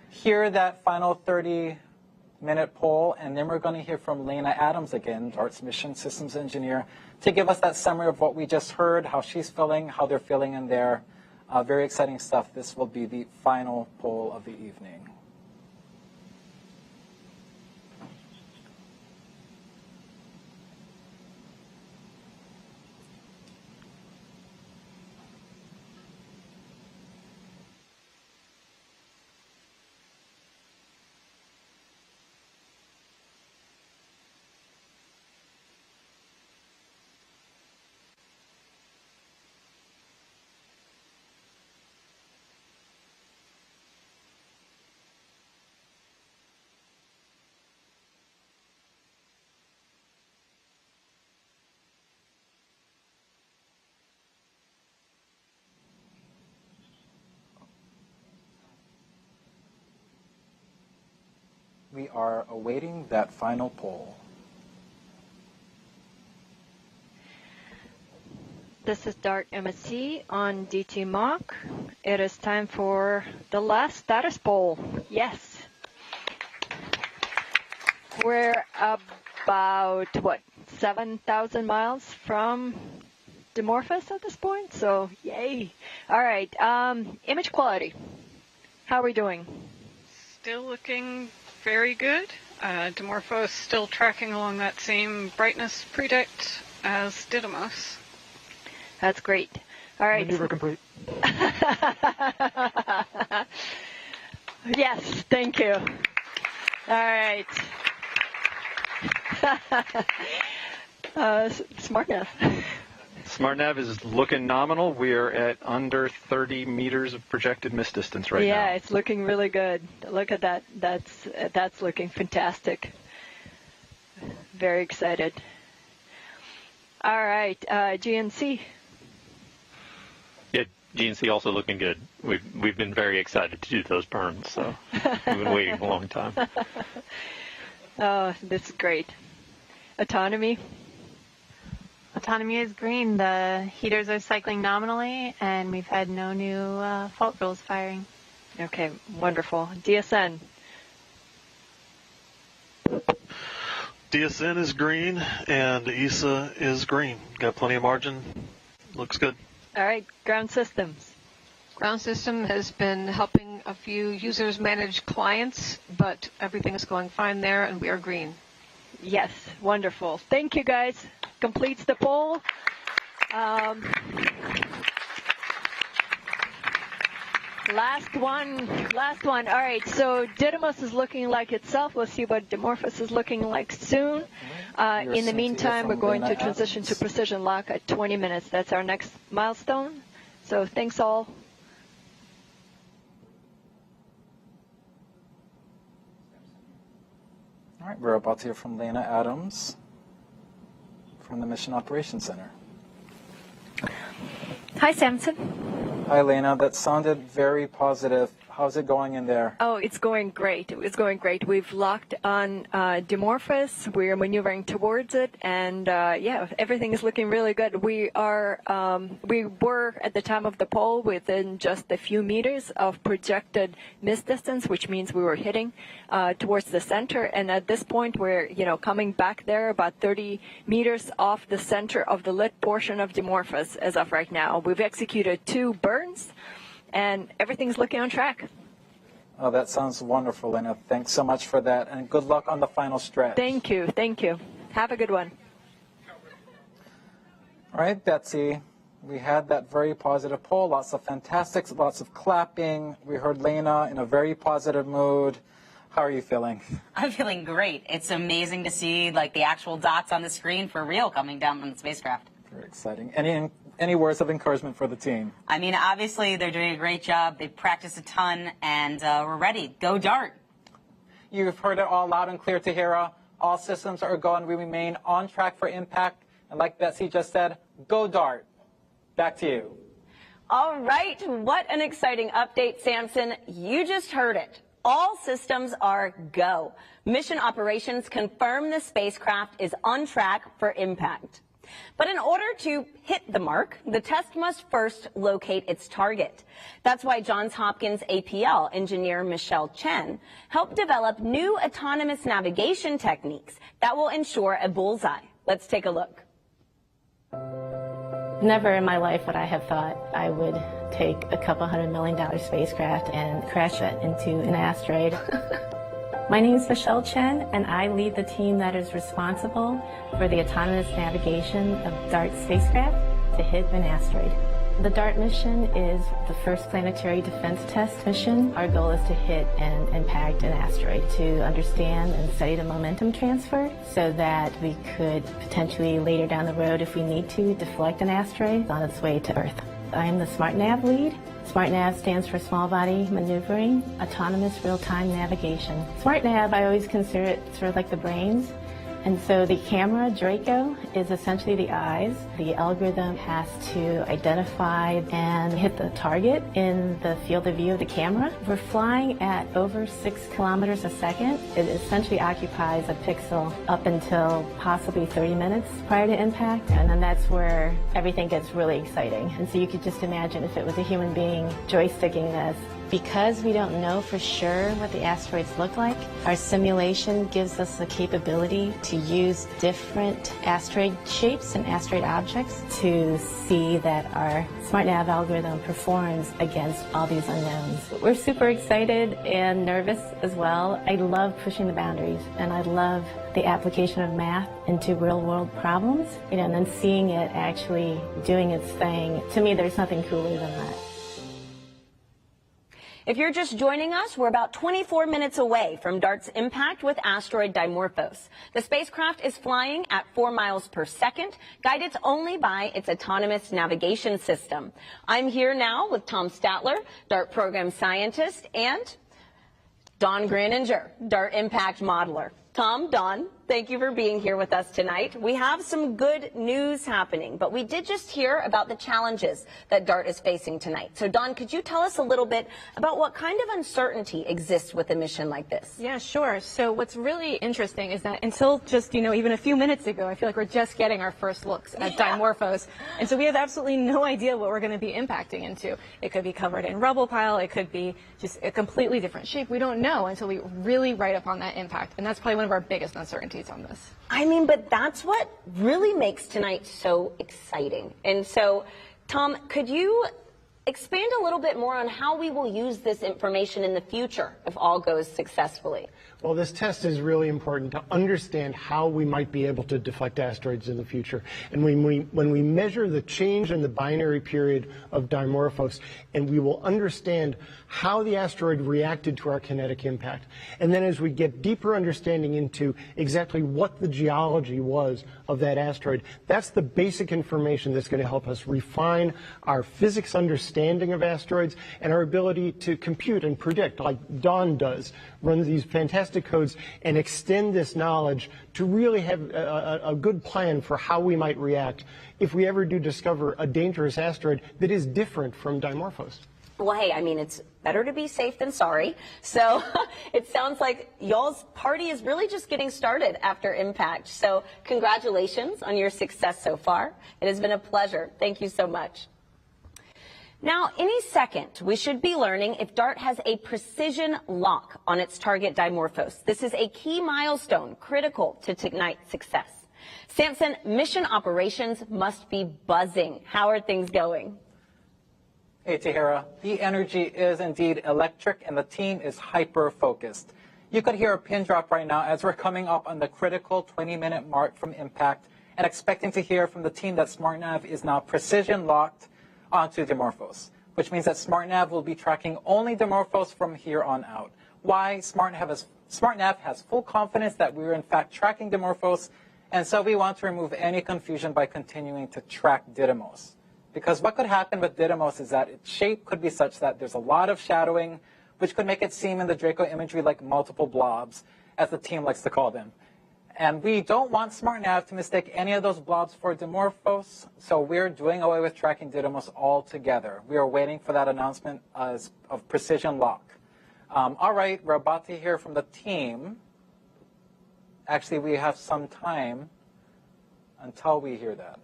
hear that final 30-minute poll, and then we're going to hear from Lena Adams again, DART's Mission Systems Engineer, to give us that summary of what we just heard, how she's feeling, how they're feeling in there. Very exciting stuff. This will be the final poll of the evening. We are awaiting that final poll. This is DART MSC on DT Mock. It is time for the last status poll. Yes. We're about, 7,000 miles from Dimorphos at this point, so yay. All right, image quality. How are we doing? Still looking very good. Dimorphos still tracking along that same brightness predict as Didymos. That's great. All right. Maneuver complete. Yes, thank you. All right. SmartNav. SmartNav is looking nominal. We are at under 30 meters of projected miss distance right now. Yeah, it's looking really good. Look at that. That's looking fantastic. Very excited. All right, GNC. Yeah, GNC also looking good. We've been very excited to do those burns, so we've been waiting a long time. Oh, this is great. Autonomy. Autonomy is green. The heaters are cycling nominally, and we've had no new fault rules firing. Okay, wonderful. DSN. DSN is green, and ESA is green. Got plenty of margin. Looks good. All right, ground systems. Ground system has been helping a few users manage clients, but everything is going fine there, and we are green. Yes, wonderful. Thank you, guys. completes the poll. Last one. All right, so Didymos is looking like itself. We'll see what Dimorphos is looking like soon. In the meantime, we're going to transition to precision lock at 20 minutes. That's our next milestone. So thanks all. All right, we're about to hear from Lena Adams from the Mission Operations Center. Hi, Samson. Hi, Lena. That sounded very positive. How's it going in there? Oh, it's going great. It's going great. We've locked on Dimorphos. We're maneuvering towards it, and yeah, everything is looking really good. We were at the time of the poll within just a few meters of projected miss distance, which means we were hitting towards the center. And at this point, we're coming back there about 30 meters off the center of the lit portion of Dimorphos as of right now. We've executed 2 burns. And everything's looking on track. Oh, that sounds wonderful, Lena. Thanks so much for that, and good luck on the final stretch. Thank you. Thank you. Have a good one. All right, Betsy. We had that very positive poll, lots of fantastics, lots of clapping. We heard Lena in a very positive mood. How are you feeling? I'm feeling great. It's amazing to see the actual dots on the screen for real coming down from the spacecraft. Very exciting. Any words of encouragement for the team? I mean, obviously, they're doing a great job. They've practiced a ton, and we're ready. Go Dart. You've heard it all loud and clear, Tahira. All systems are go, and we remain on track for impact. And like Betsy just said, go Dart. Back to you. All right. What an exciting update, Samson. You just heard it. All systems are go. Mission operations confirm the spacecraft is on track for impact. But in order to hit the mark, the test must first locate its target. That's why Johns Hopkins APL engineer Michelle Chen helped develop new autonomous navigation techniques that will ensure a bullseye. Let's take a look. Never in my life would I have thought I would take a couple $100 million spacecraft and crash it into an asteroid. My name is Michelle Chen, and I lead the team that is responsible for the autonomous navigation of DART spacecraft to hit an asteroid. The DART mission is the first planetary defense test mission. Our goal is to hit and impact an asteroid to understand and study the momentum transfer so that we could potentially later down the road, if we need to, deflect an asteroid on its way to Earth. I am the SmartNav lead. SmartNav stands for Small Body Maneuvering, Autonomous Real-Time Navigation. SmartNav, I always consider it sort of like the brains. And so the camera, Draco, is essentially the eyes. The algorithm has to identify and hit the target in the field of view of the camera. We're flying at over 6 kilometers a second. It essentially occupies a pixel up until possibly 30 minutes prior to impact. And then that's where everything gets really exciting. And so you could just imagine if it was a human being joysticking this. Because we don't know for sure what the asteroids look like, our simulation gives us the capability to use different asteroid shapes and asteroid objects to see that our SmartNav algorithm performs against all these unknowns. We're super excited and nervous as well. I love pushing the boundaries, and I love the application of math into real-world problems, and then seeing it actually doing its thing. To me, there's nothing cooler than that. If you're just joining us, we're about 24 minutes away from DART's impact with asteroid Dimorphos. The spacecraft is flying at 4 miles per second, guided only by its autonomous navigation system. I'm here now with Tom Statler, DART program scientist, and Don Graninger, DART impact modeler. Tom, Don, thank you for being here with us tonight. We have some good news happening, but we did just hear about the challenges that DART is facing tonight. So, Don, could you tell us a little bit about what kind of uncertainty exists with a mission like this? Yeah, sure. So what's really interesting is that until just, even a few minutes ago, I feel like we're just getting our first looks at Dimorphos. And so we have absolutely no idea what we're going to be impacting into. It could be covered in rubble pile. It could be just a completely different shape. We don't know until we really write upon that impact. And that's probably one of our biggest uncertainties on this. I mean, but that's what really makes tonight so exciting. And so, Tom, could you expand a little bit more on how we will use this information in the future if all goes successfully? Well, this test is really important to understand how we might be able to deflect asteroids in the future. And when we measure the change in the binary period of Dimorphos, and we will understand how the asteroid reacted to our kinetic impact. And then as we get deeper understanding into exactly what the geology was of that asteroid, that's the basic information that's going to help us refine our physics understanding of asteroids and our ability to compute and predict, like Dawn does, run these fantastic codes and extend this knowledge to really have a good plan for how we might react if we ever do discover a dangerous asteroid that is different from Dimorphos. Well, hey, I mean, it's better to be safe than sorry. So it sounds like y'all's party is really just getting started after impact. So congratulations on your success so far. It has been a pleasure. Thank you so much. Now, any second, we should be learning if DART has a precision lock on its target Dimorphos. This is a key milestone critical to tonight's success. Samson, mission operations must be buzzing. How are things going? Hey, Tahira, the energy is indeed electric and the team is hyper-focused. You could hear a pin drop right now as we're coming up on the critical 20-minute mark from impact and expecting to hear from the team that SmartNav is now precision locked onto Dimorphos, which means that SmartNav will be tracking only Dimorphos from here on out. Why? SmartNav has full confidence that we're in fact tracking Dimorphos, and so we want to remove any confusion by continuing to track Didymos. Because what could happen with Didymos is that its shape could be such that there's a lot of shadowing, which could make it seem in the Draco imagery like multiple blobs, as the team likes to call them. And we don't want SmartNav to mistake any of those blobs for Dimorphos, so we're doing away with tracking Didymos altogether. We are waiting for that announcement of precision lock. All right, we're about to hear from the team. Actually, we have some time until we hear that.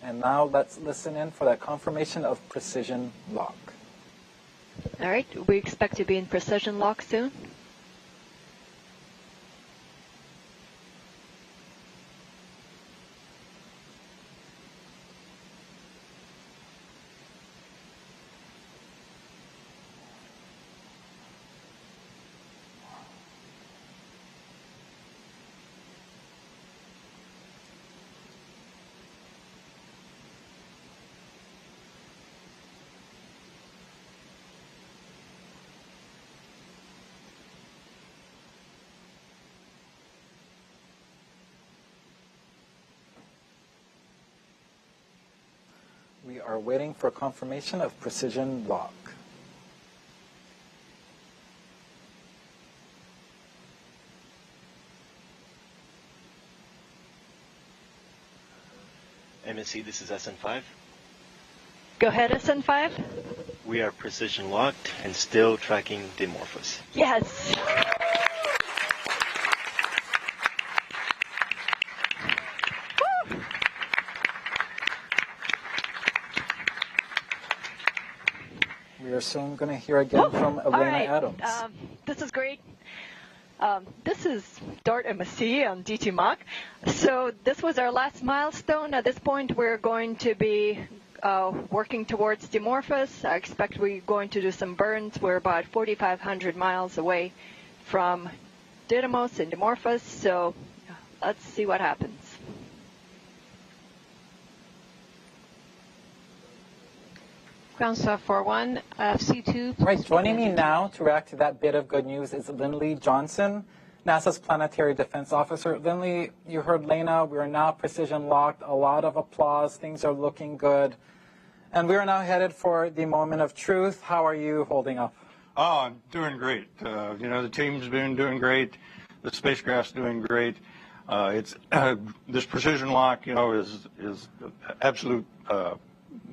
And now let's listen in for that confirmation of precision lock. All right, we expect to be in precision lock soon. We are waiting for confirmation of precision lock. MSC, this is SN5. Go ahead, SN5. We are precision locked and still tracking Dimorphos. Yes. We are soon going to hear again from Elena Adams. This is great. This is DART MSC on DT Mach. So this was our last milestone. At this point, we're going to be working towards Dimorphos. I expect we're going to do some burns. We're about 4,500 miles away from Didymos and Dimorphos. So let's see what happens. Ground Staff 41, FC2. Right, joining me now to react to that bit of good news is Lindley Johnson, NASA's Planetary Defense Officer. Lindley, you heard Lena, we are now precision locked, a lot of applause, things are looking good. And we are now headed for the moment of truth. How are you holding up? Oh, I'm doing great. The team's been doing great. The spacecraft's doing great. It's this precision lock, is absolute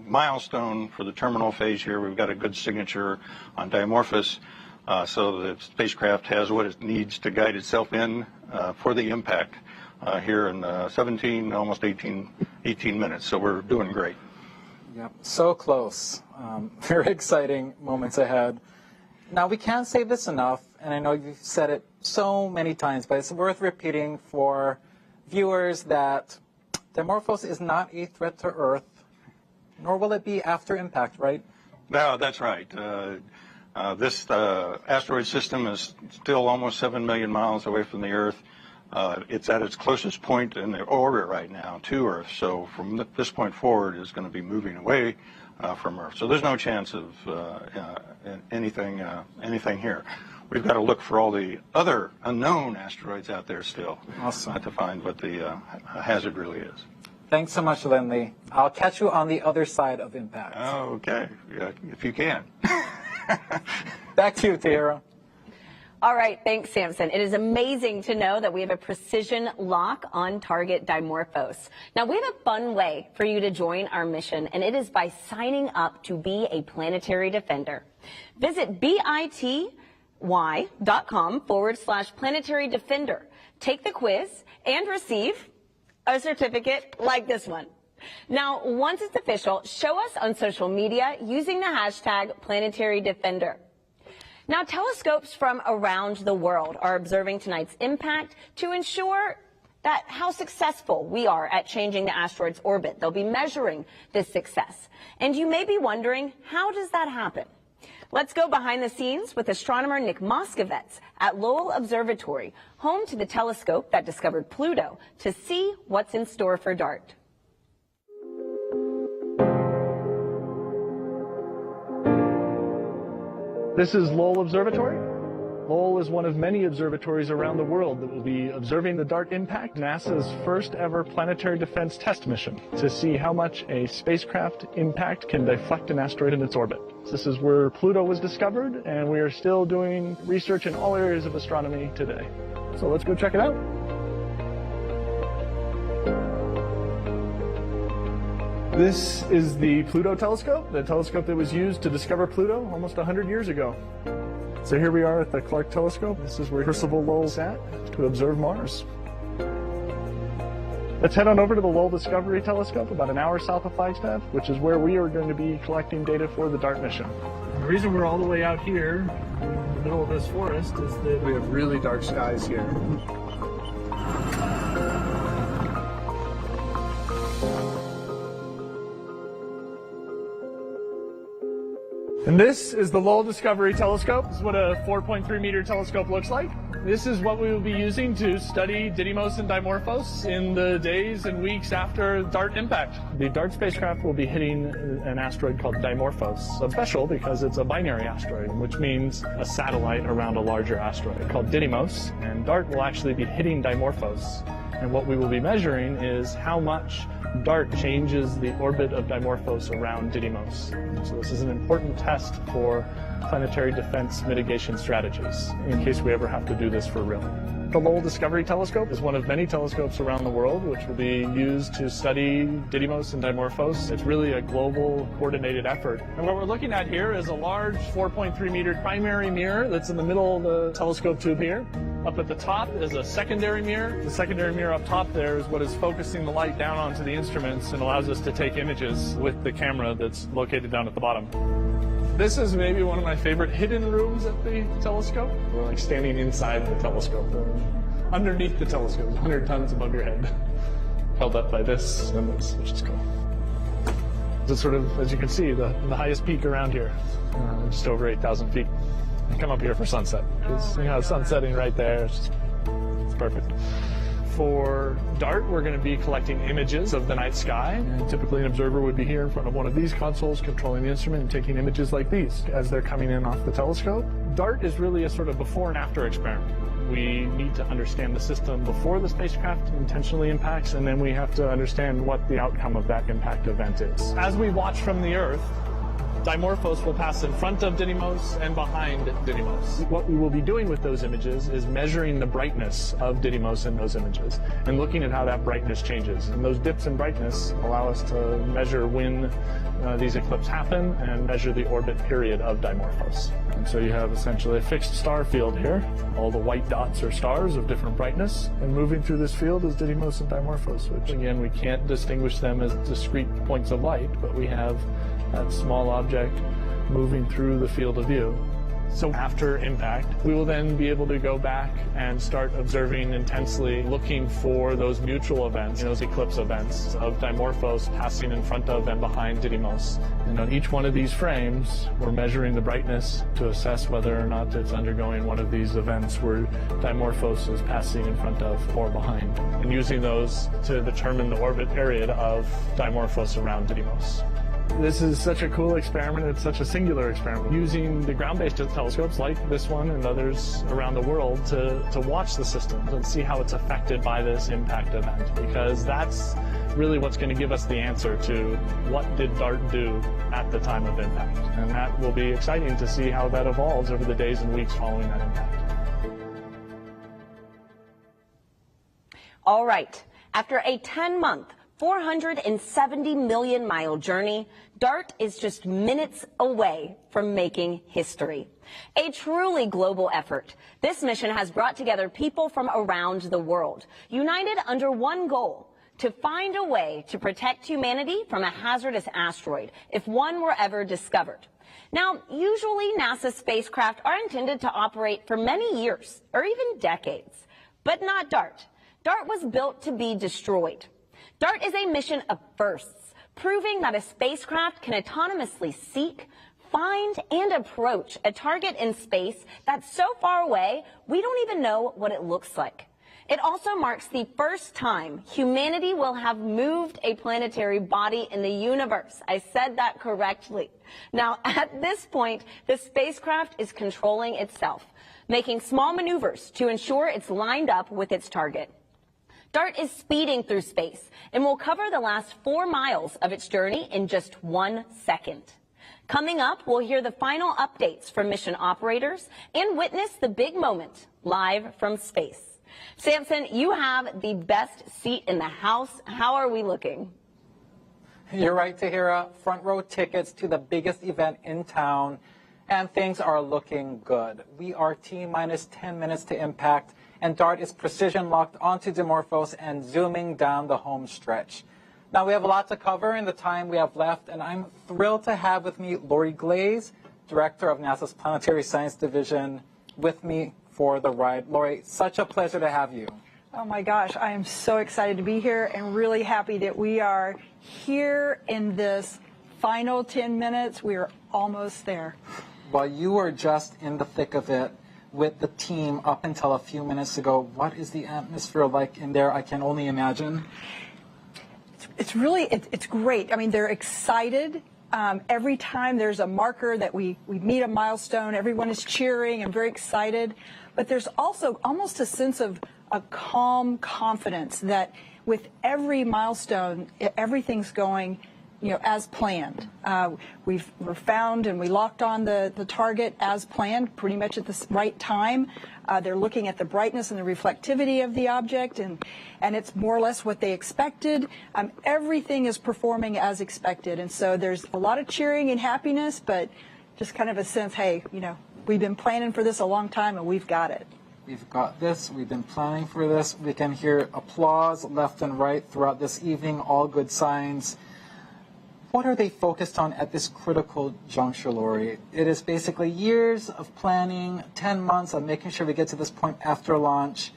milestone for the terminal phase here. We've got a good signature on Dimorphos, so the spacecraft has what it needs to guide itself in for the impact. here in 17, almost 18 minutes. So we're doing great. Yep, so close. Very exciting moments ahead. Now, we can't say this enough, and I know you've said it so many times, but it's worth repeating for viewers that Dimorphos is not a threat to Earth, nor will it be after impact, right? No, that's right. This asteroid system is still almost 7 million miles away from the Earth. It's at its closest point in the orbit right now to Earth, so from this point forward it's going to be moving away from Earth. So there's no chance of anything here. We've got to look for all the other unknown asteroids out there still to find what the hazard really is. Thanks so much, Lindley. I'll catch you on the other side of impact. Okay, yeah, if you can. Back to you, Terra. All right, thanks, Samson. It is amazing to know that we have a precision lock on target Dimorphos. Now, we have a fun way for you to join our mission, and it is by signing up to be a planetary defender. Visit bity.com/planetary defender. Take the quiz and receive a certificate like this one. Now, once it's official, show us on social media using the hashtag Planetary Defender. Now, telescopes from around the world are observing tonight's impact to ensure that how successful we are at changing the asteroid's orbit. They'll be measuring this success. And you may be wondering, how does that happen? Let's go behind the scenes with astronomer Nick Moskovitz at Lowell Observatory, home to the telescope that discovered Pluto, to see what's in store for DART. This is Lowell Observatory. Lowell is one of many observatories around the world that will be observing the DART impact, NASA's first ever planetary defense test mission, to see how much a spacecraft impact can deflect an asteroid in its orbit. This is where Pluto was discovered, and we are still doing research in all areas of astronomy today. So let's go check it out. This is the Pluto telescope, the telescope that was used to discover Pluto almost 100 years ago. So here we are at the Clark telescope. This is where Percival Lowell sat to observe Mars. Let's head on over to the Lowell Discovery Telescope, about an hour south of Flagstaff, which is where we are going to be collecting data for the DART mission. The reason we're all the way out here in the middle of this forest is that we have really dark skies here. And this is the Lowell Discovery Telescope. This is what a 4.3 meter telescope looks like. This is what we will be using to study Didymos and Dimorphos in the days and weeks after DART impact. The DART spacecraft will be hitting an asteroid called Dimorphos. It's special because it's a binary asteroid, which means a satellite around a larger asteroid called Didymos. And DART will actually be hitting Dimorphos. And what we will be measuring is how much DART changes the orbit of Dimorphos around Didymos. So this is an important test for planetary defense mitigation strategies in case we ever have to do this for real. The Lowell Discovery Telescope is one of many telescopes around the world which will be used to study Didymos and Dimorphos. It's really a global coordinated effort. And what we're looking at here is a large 4.3 meter primary mirror that's in the middle of the telescope tube here. Up at the top is a secondary mirror. The secondary mirror up top there is what is focusing the light down onto the instruments and allows us to take images with the camera that's located down at the bottom. This is maybe one of my favorite hidden rooms at the telescope. We're like standing inside the telescope, underneath the telescope, 100 tons above your head, held up by this and this, which is cool. It's sort of, as you can see, the highest peak around here, just over 8,000 feet. I come up here for sunset, because sun setting right there, it's perfect. For DART, we're going to be collecting images of the night sky. And typically an observer would be here in front of one of these consoles controlling the instrument and taking images like these as they're coming in off the telescope. DART is really a sort of before and after experiment. We need to understand the system before the spacecraft intentionally impacts, and then we have to understand what the outcome of that impact event is. As we watch from the Earth, Dimorphos will pass in front of Didymos and behind Didymos. What we will be doing with those images is measuring the brightness of Didymos in those images and looking at how that brightness changes. And those dips in brightness allow us to measure when these eclipses happen and measure the orbit period of Dimorphos. And so you have essentially a fixed star field here. All the white dots are stars of different brightness. And moving through this field is Didymos and Dimorphos, which again, we can't distinguish them as discrete points of light, but we have that small object moving through the field of view. So after impact, we will then be able to go back and start observing intensely, looking for those mutual events, those eclipse events of Dimorphos passing in front of and behind Didymos. And on each one of these frames, we're measuring the brightness to assess whether or not it's undergoing one of these events where Dimorphos is passing in front of or behind, and using those to determine the orbit period of Dimorphos around Didymos. This is such a cool experiment. It's such a singular experiment. Using the ground-based telescopes like this one and others around the world to watch the systems and see how it's affected by this impact event, because that's really what's going to give us the answer to what did DART do at the time of impact. And that will be exciting to see how that evolves over the days and weeks following that impact. All right. After a 10-month, 470 million mile journey, DART is just minutes away from making history. A truly global effort, this mission has brought together people from around the world, united under one goal: to find a way to protect humanity from a hazardous asteroid if one were ever discovered. Now, usually NASA spacecraft are intended to operate for many years or even decades, but not DART. DART was built to be destroyed. DART is a mission of firsts, proving that a spacecraft can autonomously seek, find, and approach a target in space that's so far away we don't even know what it looks like. It also marks the first time humanity will have moved a planetary body in the universe. I said that correctly. Now, at this point, the spacecraft is controlling itself, making small maneuvers to ensure it's lined up with its target. DART is speeding through space and will cover the last 4 miles of its journey in just 1 second. Coming up, we'll hear the final updates from mission operators and witness the big moment live from space. Samson, you have the best seat in the house. How are we looking? You're right, Tahira. Front row tickets to the biggest event in town, and things are looking good. We are T-minus 10 minutes to impact, and DART is precision locked onto Dimorphos and zooming down the home stretch. Now, we have a lot to cover in the time we have left, and I'm thrilled to have with me Lori Glaze, Director of NASA's Planetary Science Division, with me for the ride. Lori, such a pleasure to have you. Oh my gosh, I am so excited to be here and really happy that we are here in this final 10 minutes. We are almost there. Well, you were just in the thick of it with the team up until a few minutes ago. What is the atmosphere like in there? I can only imagine. It's great. I mean, they're excited. Every time there's a marker that we meet a milestone, everyone is cheering and very excited. But there's also almost a sense of a calm confidence that with every milestone, everything's going, as planned. We're found and we locked on the target as planned, pretty much at the right time. They're looking at the brightness and the reflectivity of the object, and it's more or less what they expected. Everything is performing as expected, and so there's a lot of cheering and happiness, but just kind of a sense, hey, we've been planning for this a long time, and we've got it. We've got this. We've been planning for this. We can hear applause left and right throughout this evening, all good signs. What are they focused on at this critical juncture, Lori? It is basically years of planning, 10 months of making sure we get to this point after launch,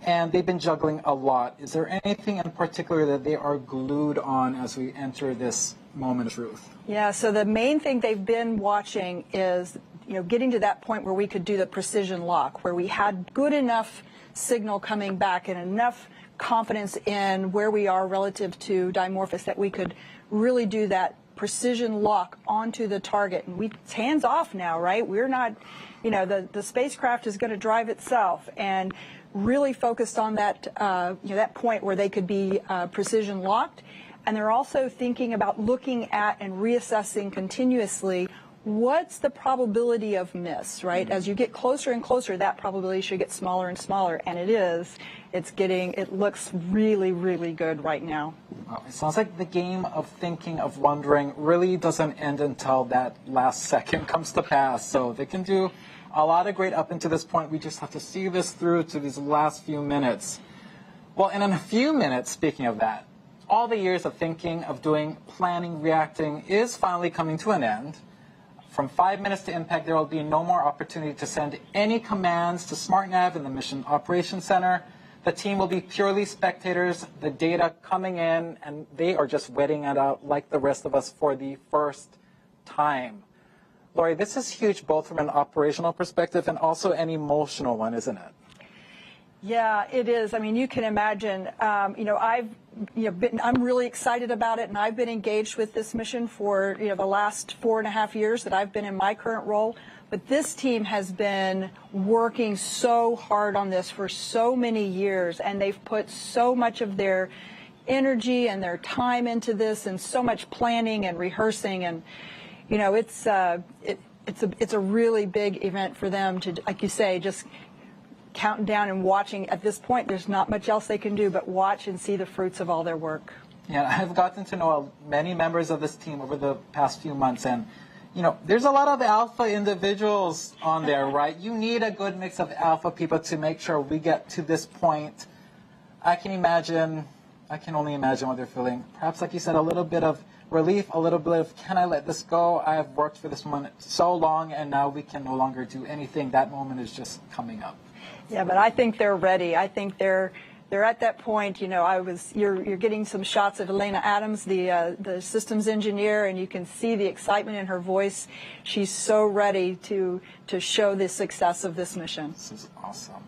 and they've been juggling a lot. Is there anything in particular that they are glued on as we enter this moment of truth? Yeah, so the main thing they've been watching is getting to that point where we could do the precision lock, where we had good enough signal coming back and enough confidence in where we are relative to Dimorphos that we could really do that precision lock onto the target. And it's hands off now, right? We're not, the spacecraft is going to drive itself, and really focused on that, that point where they could be precision locked. And they're also thinking about looking at and reassessing continuously what's the probability of miss, right? As you get closer and closer, that probability should get smaller and smaller, and it is. It looks really, really good right now. Well, it sounds like the game of thinking, of wondering, really doesn't end until that last second comes to pass. So they can do a lot of great up until this point. We just have to see this through to these last few minutes. Well, and in a few minutes, speaking of that, all the years of thinking, of doing, planning, reacting is finally coming to an end. From 5 minutes to impact, there will be no more opportunity to send any commands to SmartNav in the Mission Operations Center. The team will be purely spectators, the data coming in, and they are just waiting it out like the rest of us for the first time. Lori, this is huge both from an operational perspective and also an emotional one, isn't it? Yeah, it is. I mean, you can imagine, I'm really excited about it, and I've been engaged with this mission for, the last 4.5 years that I've been in my current role. But this team has been working so hard on this for so many years, and they've put so much of their energy and their time into this, and so much planning and rehearsing, and it's a really big event for them to, like you say, just counting down and watching. At this point, there's not much else they can do but watch and see the fruits of all their work. Yeah, I've gotten to know many members of this team over the past few months, and there's a lot of alpha individuals on there, right? You need a good mix of alpha people to make sure we get to this point. I can only imagine what they're feeling. Perhaps, like you said, a little bit of relief, a little bit of, can I let this go? I have worked for this one so long, and now we can no longer do anything. That moment is just coming up. Yeah, but I think they're ready. I think they're at that point. You're getting some shots of Elena Adams, the systems engineer, and you can see the excitement in her voice. She's so ready to show the success of this mission. This is awesome.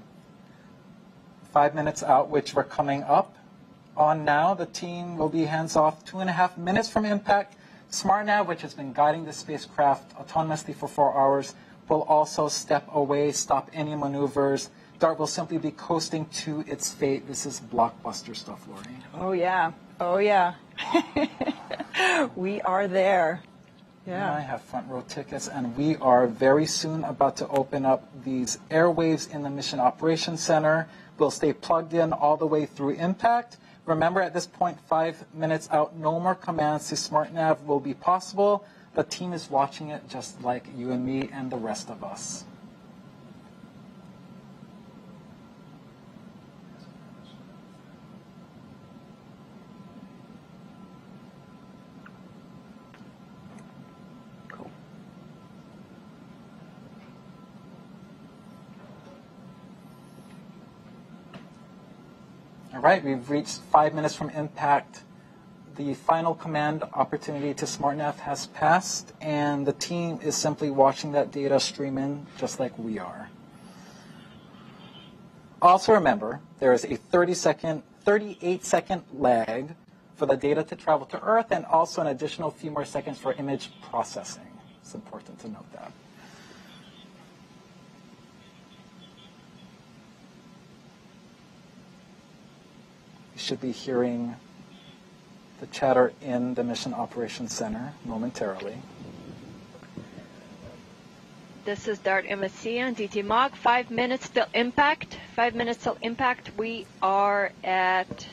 5 minutes out, which we're coming up on now. The team will be hands off 2.5 minutes from impact. SmartNav, which has been guiding the spacecraft autonomously for 4 hours, will also step away, stop any maneuvers. DART will simply be coasting to its fate. This is blockbuster stuff, Lori. Oh, yeah. Oh, yeah. We are there. Yeah. I have front row tickets, and we are very soon about to open up these airwaves in the Mission Operations Center. We'll stay plugged in all the way through impact. Remember, at this point, 5 minutes out, no more commands to SmartNav will be possible. The team is watching it just like you and me and the rest of us. All right, we've reached 5 minutes from impact. The final command opportunity to SmartNav has passed, and the team is simply watching that data stream in just like we are. Also remember, there is a 38-second lag for the data to travel to Earth, and also an additional few more seconds for image processing. It's important to note that. Should be hearing the chatter in the Mission Operations Center momentarily. This is DART MSC and DT Mach. 5 minutes till impact. 5 minutes till impact. We are at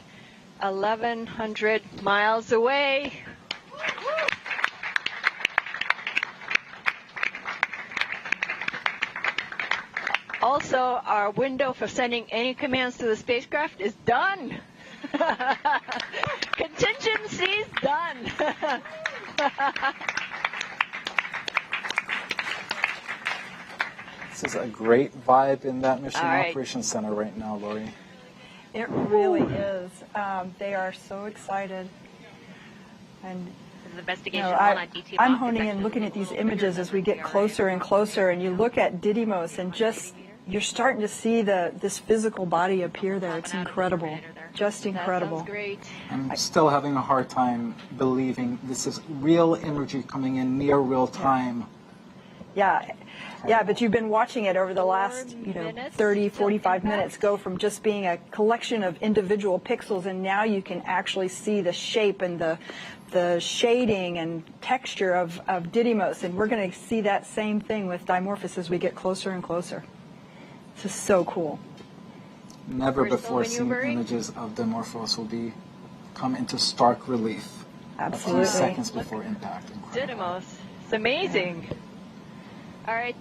1,100 miles away. Also, our window for sending any commands to the spacecraft is done. Contingency's done. This is a great vibe in that Mission Operations Center right now, Lori. It really is. They are so excited. And I'm honing in, looking at these images as we get closer and closer, and you look at Didymos, and just you're starting to see this physical body appear there. It's incredible. Just incredible. Great. I'm still having a hard time believing this is real imagery coming in near real time. Yeah, but you've been watching it over the last, 30, 45 minutes go from just being a collection of individual pixels, and now you can actually see the shape and the shading and texture of Didymos, and we're going to see that same thing with Dimorphos as we get closer and closer. This is so cool. Never before seen images of Dimorphos will come into stark relief. Absolutely. A few seconds before impact. Didymos. It's amazing. All right.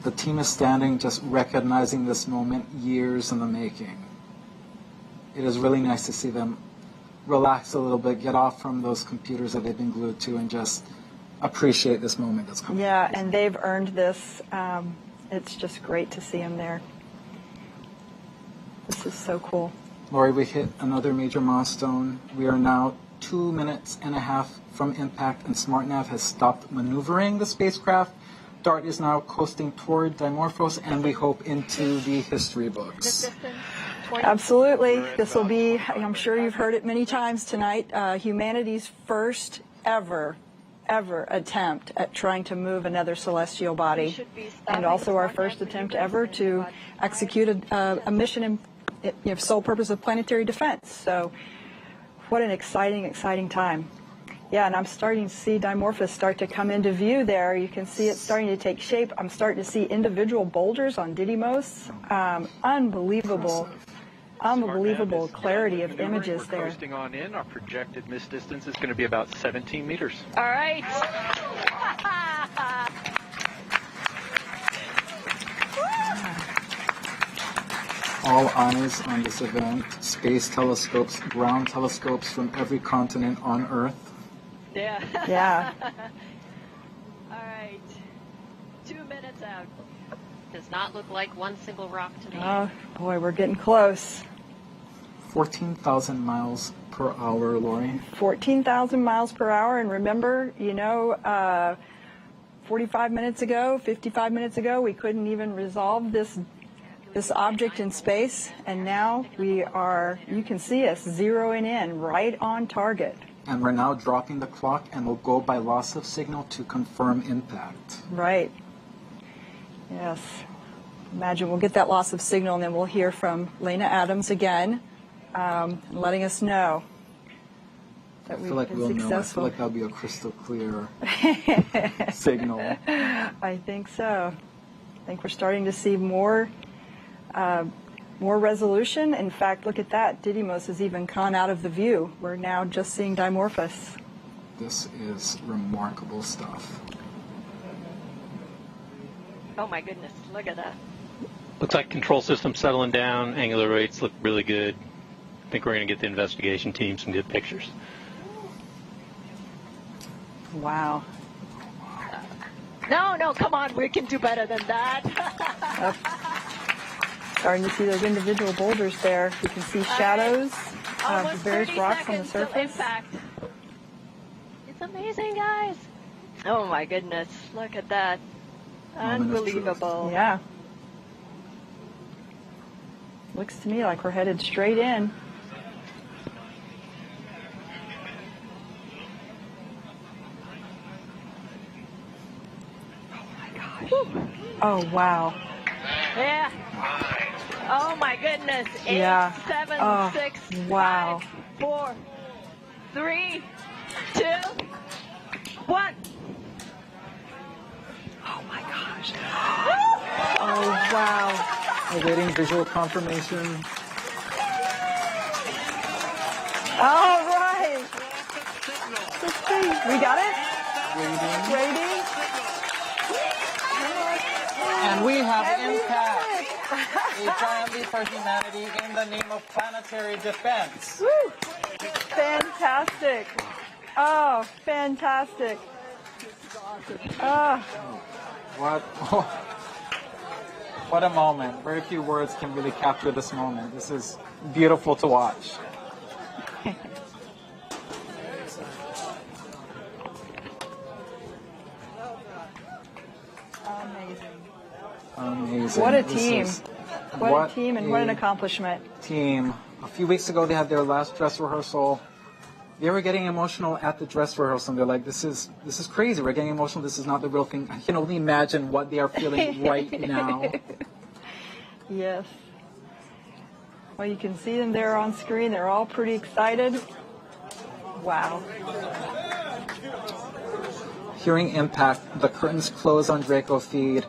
The team is standing just recognizing this moment years in the making. It is really nice to see them relax a little bit, get off from those computers that they've been glued to, and just appreciate this moment that's coming. Yeah, and they've earned this. It's just great to see them there. This is so cool. Lori, we hit another major milestone. We are now 2.5 minutes from impact, and SmartNav has stopped maneuvering the spacecraft. DART is now coasting toward Dimorphos, and we hope into the history books. Absolutely. This will be, I'm sure you've heard it many times tonight, humanity's first ever attempt at trying to move another celestial body, and also our first attempt ever to execute a mission in sole purpose of planetary defense. So what an exciting time. Yeah, and I'm starting to see Dimorphos start to come into view there. You can see it starting to take shape. I'm starting to see individual boulders on Didymos. Unbelievable clarity of images there. Coasting on in, our projected miss distance is going to be about 17 meters. All right. All eyes on this event. Space telescopes, ground telescopes from every continent on Earth. Yeah. All right. 2 minutes out. Does not look like one single rock to me. Oh, boy, we're getting close. 14,000 miles per hour, Lori. 14,000 miles per hour. And remember, 45 minutes ago, 55 minutes ago, we couldn't even resolve this object in space. And now you can see us zeroing in right on target. And we're now dropping the clock, and we'll go by loss of signal to confirm impact. Right. Yes. Imagine we'll get that loss of signal, and then we'll hear from Lena Adams again, letting us know that we've been successful. I feel like that'll be a crystal clear signal. I think so. I think we're starting to see more resolution. In fact, look at that. Didymos has even gone out of the view. We're now just seeing Dimorphos. This is remarkable stuff. Oh my goodness, look at that. Looks like control system settling down. Angular rates look really good. I think we're going to get the investigation team some good pictures. Wow. No, come on, we can do better than that. Starting to see those individual boulders there. You can see shadows of the various rocks on the surface. It's amazing, guys. Oh my goodness, look at that. Unbelievable. Yeah. Looks to me like we're headed straight in. Oh my gosh. Woo. Oh wow. Yeah. Oh my goodness. 8, 7, 6, 5, 4, 3, 2, 1. Oh my gosh. Oh wow. Awaiting visual confirmation. All right. Let's see. We got it? Waiting. And we have impact. A giant leap for humanity in the name of planetary defense. Woo. Fantastic. Oh, fantastic. What a moment. Very few words can really capture this moment. This is beautiful to watch. Amazing. What a team. What a team and what an accomplishment. Team. A few weeks ago, they had their last dress rehearsal. They were getting emotional at the dress rehearsal, and they're like, this is crazy. We're getting emotional. This is not the real thing. I can only imagine what they are feeling right now. Yes. Well, you can see them there on screen. They're all pretty excited. Wow. Hearing impact, the curtains close on Draco feed.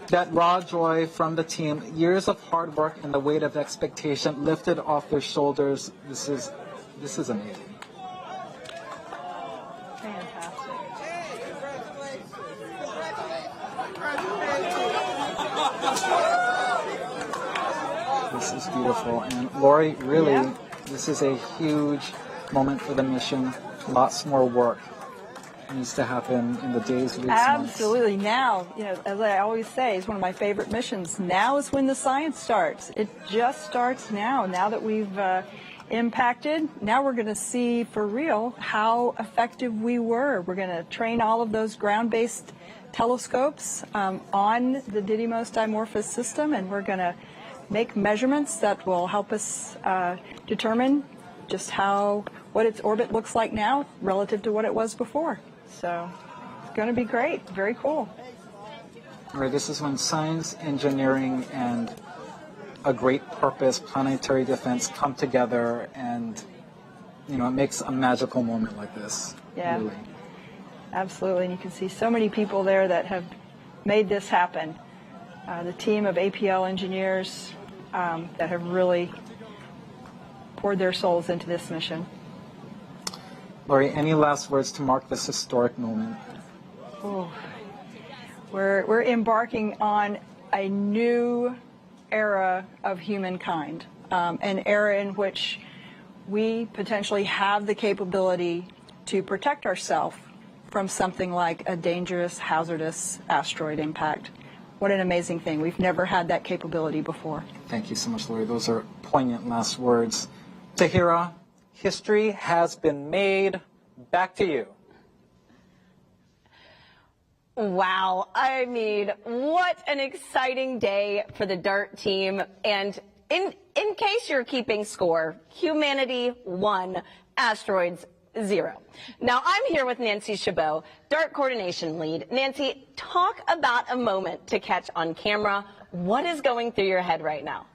That raw joy from the team, years of hard work and the weight of expectation lifted off their shoulders. This is amazing. This is beautiful. And Lori, really, this is a huge moment for the mission. Lots more work needs to happen in the days, weeks, Absolutely. Months. Now, as I always say, it's one of my favorite missions. Now is when the science starts. It just starts now. Now that we've impacted, now we're going to see for real how effective we were. We're going to train all of those ground-based telescopes on the Didymos Dimorphos system, and we're going to make measurements that will help us determine just what its orbit looks like now relative to what it was before. So it's going to be great. Very cool. All right, this is when science, engineering, and a great purpose, planetary defense, come together, and it makes a magical moment like this. Yeah, really. Absolutely. And you can see so many people there that have made this happen. The team of APL engineers that have really poured their souls into this mission. Lori, any last words to mark this historic moment? Oh, we're embarking on a new era of humankind, an era in which we potentially have the capability to protect ourselves from something like a dangerous, hazardous asteroid impact. What an amazing thing. We've never had that capability before. Thank you so much, Lori. Those are poignant last words. Tahira, history has been made. Back to you. Wow. I mean, what an exciting day for the DART team. And in case you're keeping score, humanity 1, asteroids 0. Now, I'm here with Nancy Chabot, DART coordination lead. Nancy, talk about a moment to catch on camera. What is going through your head right now?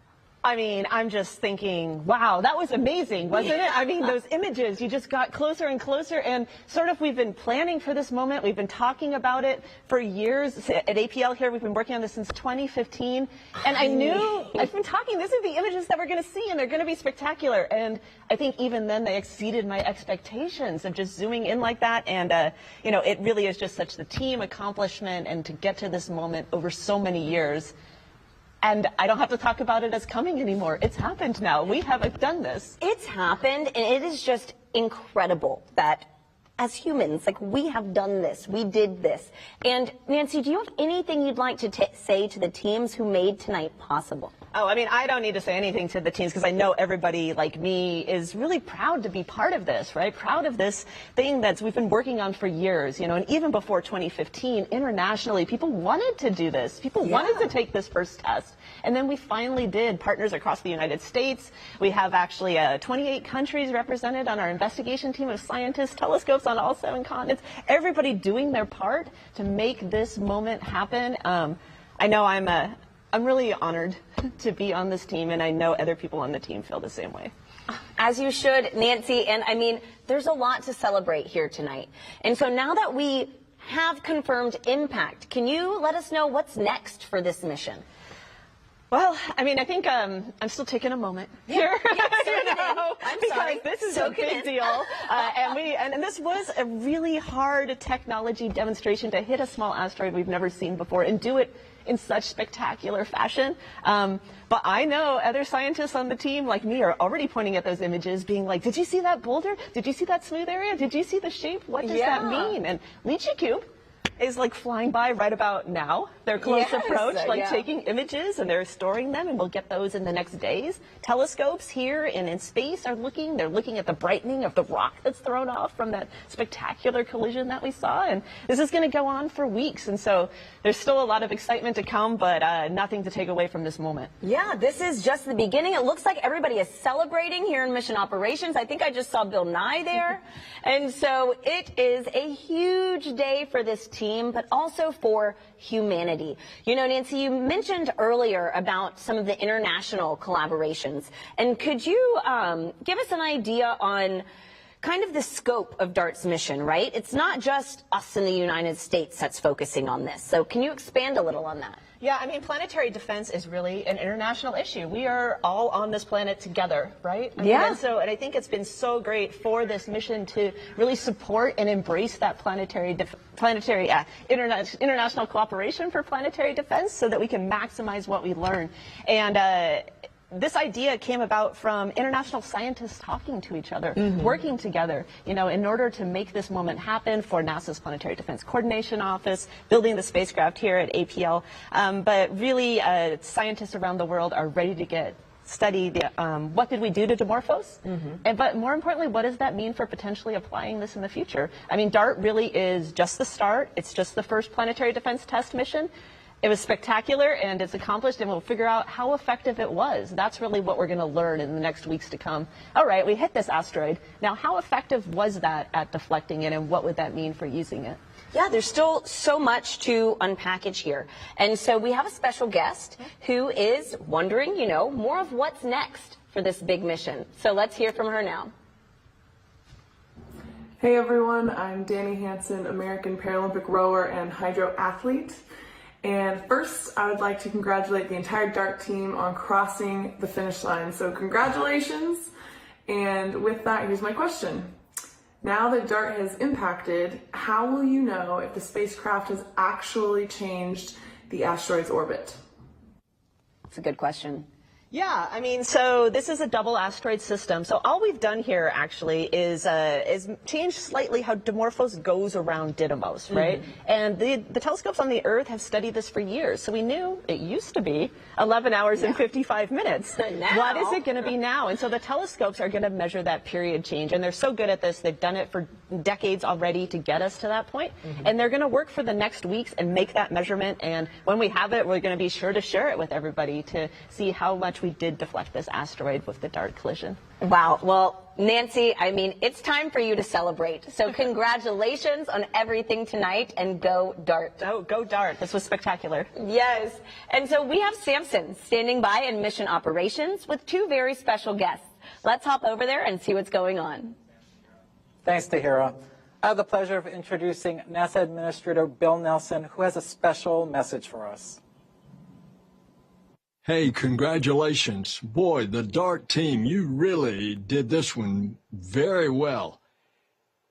I mean, I'm just thinking, wow, that was amazing, wasn't it? I mean, those images, you just got closer and closer, and sort of we've been planning for this moment. We've been talking about it for years. At APL here, we've been working on this since 2015, and I knew, I've been talking, these are the images that we're going to see, and they're going to be spectacular. And I think even then they exceeded my expectations of just zooming in like that, and, it really is just such the team accomplishment, and to get to this moment over so many years. And I don't have to talk about it as coming anymore. It's happened now. We have done this. It's happened, and it is just incredible that as humans, we have done this. We did this. And Nancy, do you have anything you'd like to say to the teams who made tonight possible? Oh, I mean, I don't need to say anything to the teams because I know everybody like me is really proud to be part of this, right? Proud of this thing that we've been working on for years, and even before 2015, internationally, people wanted to do this. People wanted to take this first test. And then we finally did. Partners across the United States. We have actually 28 countries represented on our investigation team of scientists, telescopes on all 7 continents. Everybody doing their part to make this moment happen. I know I'm really honored to be on this team, and I know other people on the team feel the same way. As you should, Nancy, and I mean, there's a lot to celebrate here tonight. And so now that we have confirmed impact, can you let us know what's next for this mission? Well, I mean, I think I'm still taking a moment here, because this is a big deal. And this was a really hard technology demonstration to hit a small asteroid we've never seen before and do it in such spectacular fashion. But I know other scientists on the team like me are already pointing at those images being like, did you see that boulder? Did you see that smooth area? Did you see the shape? What does that mean? And Lychee Cube is like flying by right about now. They're close approach, like taking images, and they're storing them, and we'll get those in the next days. Telescopes here and in space are looking. They're looking at the brightening of the rock that's thrown off from that spectacular collision that we saw, and this is going to go on for weeks. And so there's still a lot of excitement to come, but nothing to take away from this moment. Yeah, this is just the beginning. It looks like everybody is celebrating here in Mission Operations. I think I just saw Bill Nye there. And so it is a huge day for this team, but also for humanity. You know, Nancy, you mentioned earlier about some of the international collaborations. And could you give us an idea on kind of the scope of DART's mission, right? It's not just us in the United States that's focusing on this. So can you expand a little on that? Yeah, I mean, planetary defense is really an international issue. We are all on this planet together, right? And I think it's been so great for this mission to really support and embrace that international cooperation for planetary defense so that we can maximize what we learn. And this idea came about from international scientists talking to each other, working together, you know, in order to make this moment happen for NASA's Planetary Defense Coordination Office, building the spacecraft here at APL. But really, scientists around the world are ready to study the, what did we do to Dimorphos? But more importantly, what does that mean for potentially applying this in the future? I mean, DART really is just the start. It's just the first planetary defense test mission. It was spectacular, and it's accomplished, and we'll figure out how effective it was. That's really what we're going to learn in the next weeks to come. All right, we hit this asteroid. Now, how effective was that at deflecting it, and what would that mean for using it? Yeah, there's still so much to unpackage here. And so we have a special guest who is wondering, you know, more of what's next for this big mission. So let's hear from her now. Hey everyone, I'm Danny Hansen, American Paralympic rower and hydro athlete. And first, I would like to congratulate the entire DART team on crossing the finish line. So congratulations. And with that, here's my question. Now that DART has impacted, how will you know if the spacecraft has actually changed the asteroid's orbit? That's a good question. Yeah, I mean, so this is a double asteroid system. So all we've done here actually is change slightly how Dimorphos goes around Didymos, right? And the telescopes on the Earth have studied this for years. So we knew it used to be 11 hours and 55 minutes. What is it going to be now? And so the telescopes are going to measure that period change. And they're so good at this. They've done it for decades already to get us to that point. And they're going to work for the next weeks and make that measurement. And when we have it, we're going to be sure to share it with everybody to see how much we did deflect this asteroid with the DART collision. Wow. Well, Nancy, I mean, it's time for you to celebrate. So congratulations on everything tonight, and go DART. Oh, go DART. This was spectacular. Yes. And so we have Samson standing by in Mission Operations with two very special guests. Let's hop over there and see what's going on. Thanks, Tahira. I have the pleasure of introducing NASA Administrator Bill Nelson, who has a special message for us. Hey, congratulations. Boy, the DART team, you really did this one very well.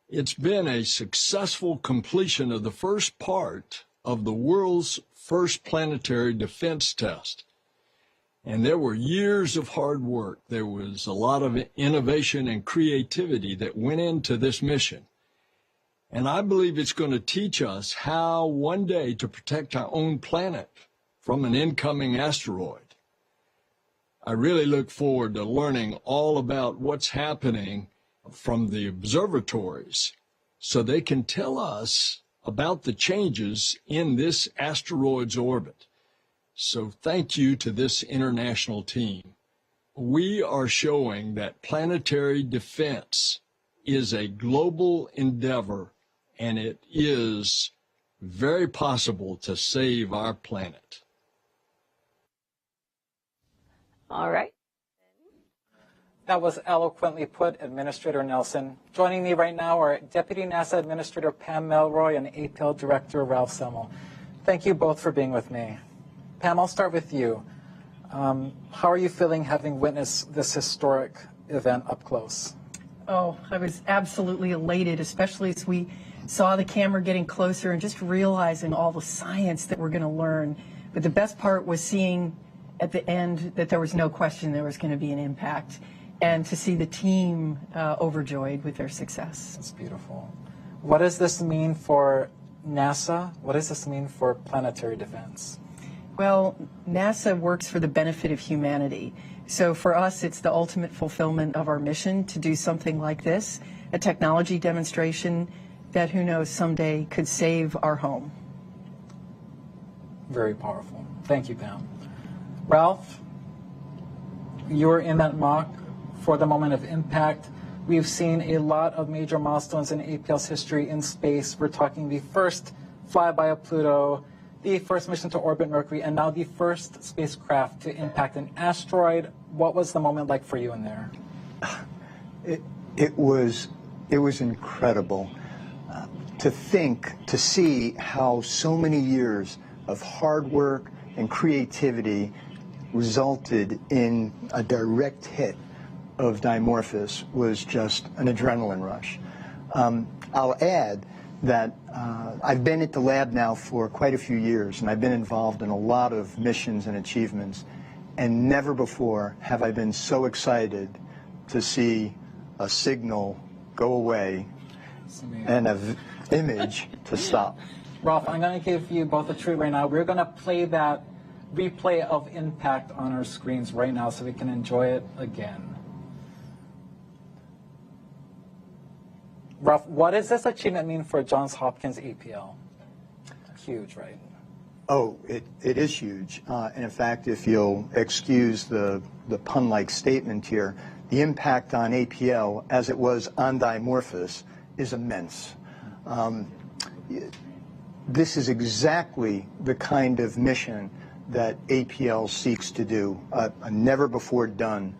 It's been a successful completion of the first part of the world's first planetary defense test. And there were years of hard work. There was a lot of innovation and creativity that went into this mission. And I believe it's going to teach us how one day to protect our own planet from an incoming asteroid. I really look forward to learning all about what's happening from the observatories so they can tell us about the changes in this asteroid's orbit. So thank you to this international team. We are showing that planetary defense is a global endeavor, and it is very possible to save our planet. All right. That was eloquently put, Administrator Nelson. Joining me right now are Deputy NASA Administrator Pam Melroy and APL Director Ralph Semmel. Thank you both for being with me. Pam, I'll start with you. How are you feeling having witnessed this historic event up close? Oh, I was absolutely elated, especially as we saw the camera getting closer and just realizing all the science that we're going to learn. But the best part was seeing at the end that there was no question there was going to be an impact, and to see the team overjoyed with their success. That's beautiful. What does this mean for NASA, what does this mean for planetary defense? Well, NASA works for the benefit of humanity. So for us, it's the ultimate fulfillment of our mission to do something like this, a technology demonstration that, who knows, someday could save our home. Very powerful. Thank you, Pam. Ralph, you were in that mock for the moment of impact. We've seen a lot of major milestones in APL's history in space. We're talking the first flyby of Pluto, the first mission to orbit Mercury, and now the first spacecraft to impact an asteroid. What was the moment like for you in there? It was incredible to see how so many years of hard work and creativity resulted in a direct hit of Dimorphos was just an adrenaline rush. I'll add that I've been at the lab now for quite a few years, and I've been involved in a lot of missions and achievements, and never before have I been so excited to see a signal go away and an image to stop. Ralph, I'm going to give you both a treat right now. We're going to play that replay of impact on our screens right now so we can enjoy it again. Ralph, what does this achievement mean for Johns Hopkins APL? Huge, right? Oh, it is huge. And in fact, if you'll excuse the pun-like statement here, the impact on APL, as it was on Dimorphos, is immense. This is exactly the kind of mission that APL seeks to do, a never-before-done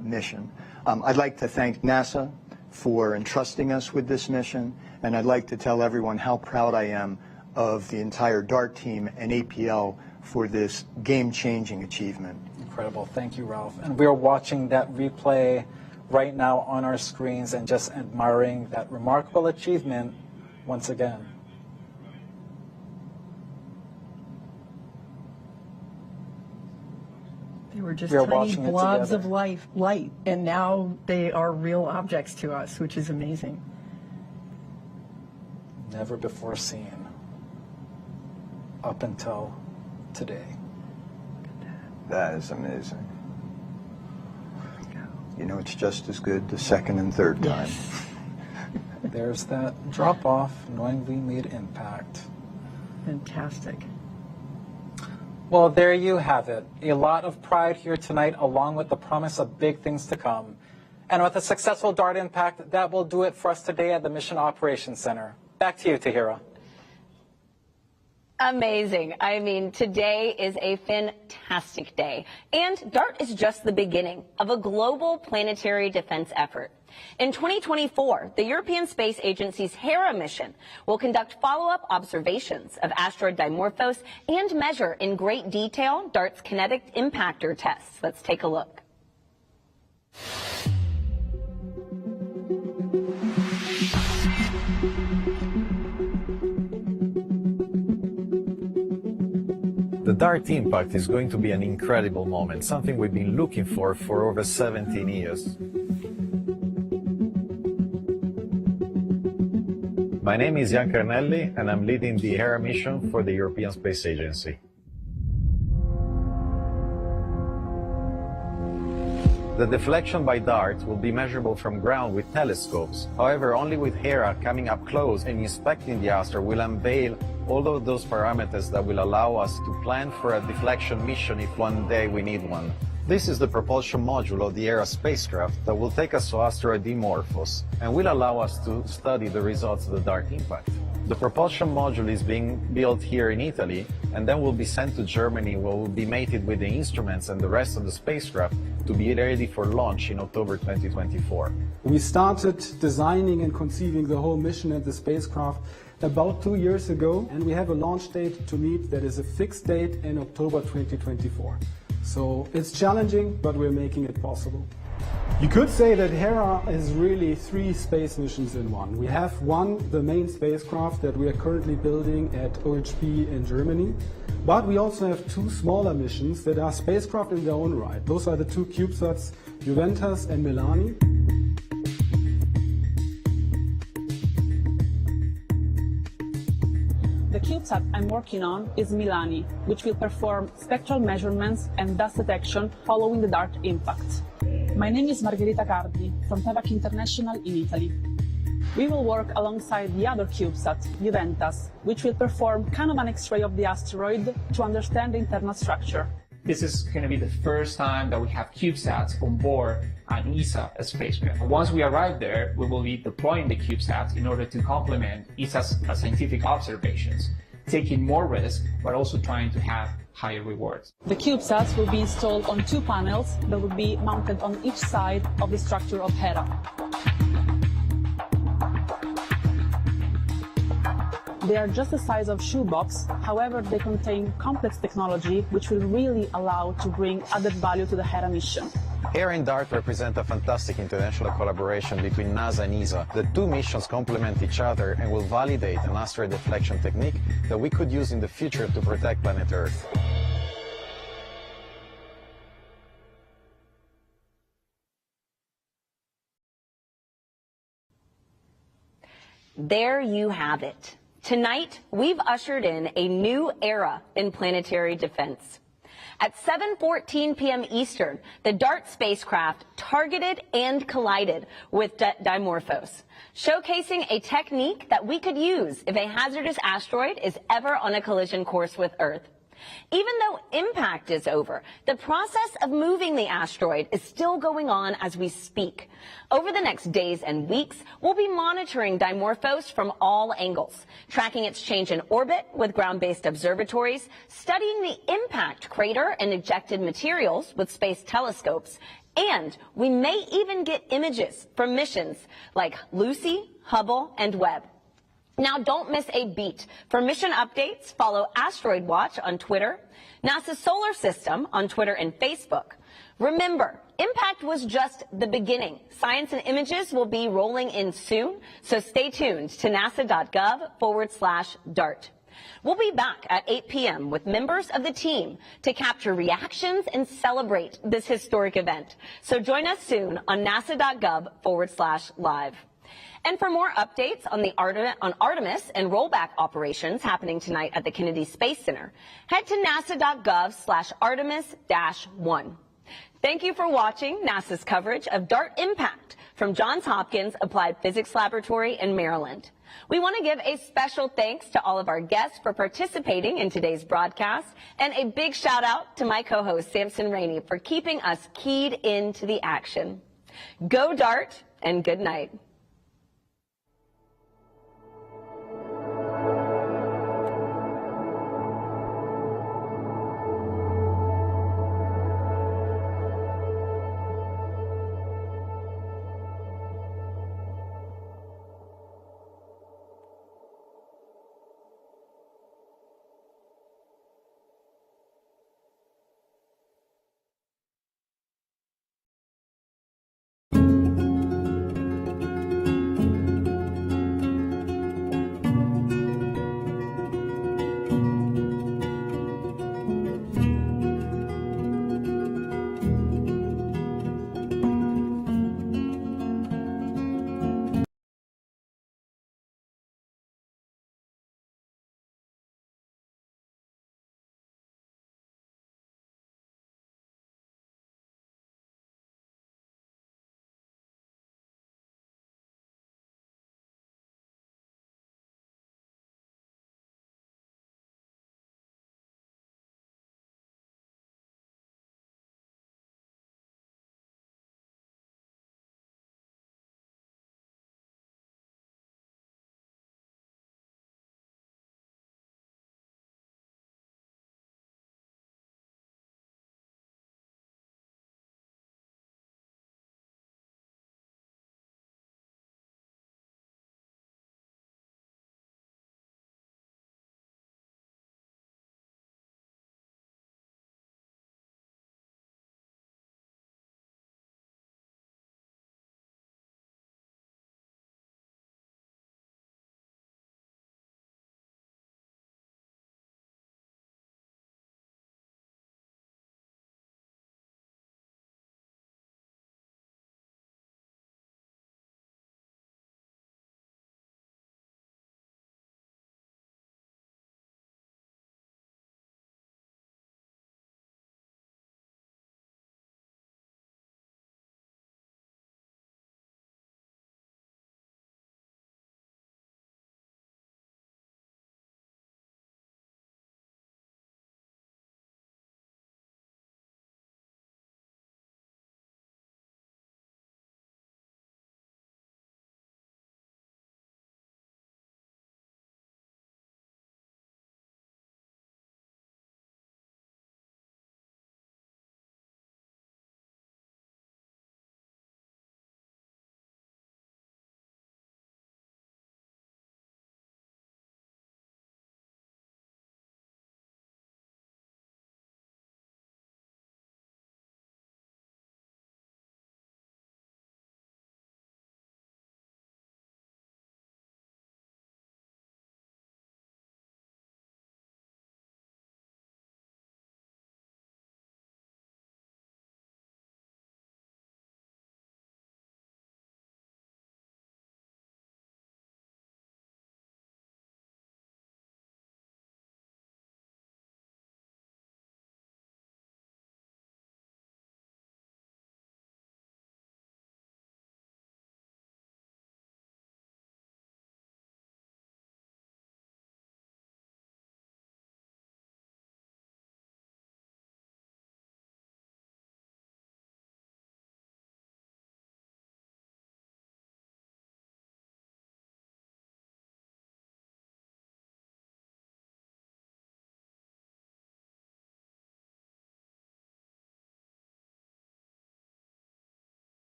mission. I'd like to thank NASA for entrusting us with this mission, and I'd like to tell everyone how proud I am of the entire DART team and APL for this game-changing achievement. Incredible. Thank you, Ralph. And we're watching that replay right now on our screens and just admiring that remarkable achievement once again. They were just tiny blobs of light, and now they are real objects to us, which is amazing. Never before seen up until today. That is amazing. You know, it's just as good the second and third time. There's that drop-off, knowing we made impact. Fantastic. Well, there you have it. A lot of pride here tonight, along with the promise of big things to come. And with a successful DART impact, that will do it for us today at the Mission Operations Center. Back to you, Tahira. Amazing. I mean, today is a fantastic day. And DART is just the beginning of a global planetary defense effort. In 2024, the European Space Agency's Hera mission will conduct follow-up observations of asteroid Dimorphos and measure in great detail DART's kinetic impactor tests. Let's take a look. The DART impact is going to be an incredible moment, something we've been looking for over 17 years. My name is Jan Carnelli, and I'm leading the Hera mission for the European Space Agency. The deflection by DART will be measurable from ground with telescopes. However, only with Hera coming up close and inspecting the asteroid will unveil all of those parameters that will allow us to plan for a deflection mission if one day we need one. This is the propulsion module of the Hera spacecraft that will take us to asteroid Dimorphos and will allow us to study the results of the DART impact. The propulsion module is being built here in Italy and then will be sent to Germany, where will be mated with the instruments and the rest of the spacecraft to be ready for launch in October 2024. We started designing and conceiving the whole mission and the spacecraft about 2 years ago, and we have a launch date to meet that is a fixed date in October 2024. So it's challenging, but we're making it possible. You could say that Hera is really 3 space missions in one. We have one, the main spacecraft that we are currently building at OHB in Germany, but we also have 2 smaller missions that are spacecraft in their own right. Those are the 2 CubeSats, Juventus and Milani. CubeSat I'm working on is Milani, which will perform spectral measurements and dust detection following the DART impact. My name is Margherita Cardi from Tevac International in Italy. We will work alongside the other CubeSat, Juventas, which will perform Kahneman X-ray of the asteroid to understand the internal structure. This is going to be the first time that we have CubeSats on board an ESA spacecraft. Once we arrive there, we will be deploying the CubeSats in order to complement ESA's scientific observations, taking more risk, but also trying to have higher rewards. The CubeSats will be installed on 2 panels that will be mounted on each side of the structure of Hera. They are just the size of shoebox, however they contain complex technology which will really allow to bring added value to the Hera mission. Hera and DART represent a fantastic international collaboration between NASA and ESA. The two missions complement each other and will validate an asteroid deflection technique that we could use in the future to protect planet Earth. There you have it. Tonight, we've ushered in a new era in planetary defense. At 7:14 p.m. Eastern, the DART spacecraft targeted and collided with Dimorphos, showcasing a technique that we could use if a hazardous asteroid is ever on a collision course with Earth. Even though impact is over, the process of moving the asteroid is still going on as we speak. Over the next days and weeks, we'll be monitoring Dimorphos from all angles, tracking its change in orbit with ground-based observatories, studying the impact crater and ejected materials with space telescopes, and we may even get images from missions like Lucy, Hubble, and Webb. Now, don't miss a beat. For mission updates, follow Asteroid Watch on Twitter, NASA's Solar System on Twitter and Facebook. Remember, impact was just the beginning. Science and images will be rolling in soon, so stay tuned to nasa.gov/DART. We'll be back at 8 p.m. with members of the team to capture reactions and celebrate this historic event. So join us soon on nasa.gov/live. And for more updates on Artemis and rollback operations happening tonight at the Kennedy Space Center, head to nasa.gov/Artemis-1. Thank you for watching NASA's coverage of DART Impact from Johns Hopkins Applied Physics Laboratory in Maryland. We want to give a special thanks to all of our guests for participating in today's broadcast, and a big shout out to my co-host Samson Rainey for keeping us keyed into the action. Go DART, and good night.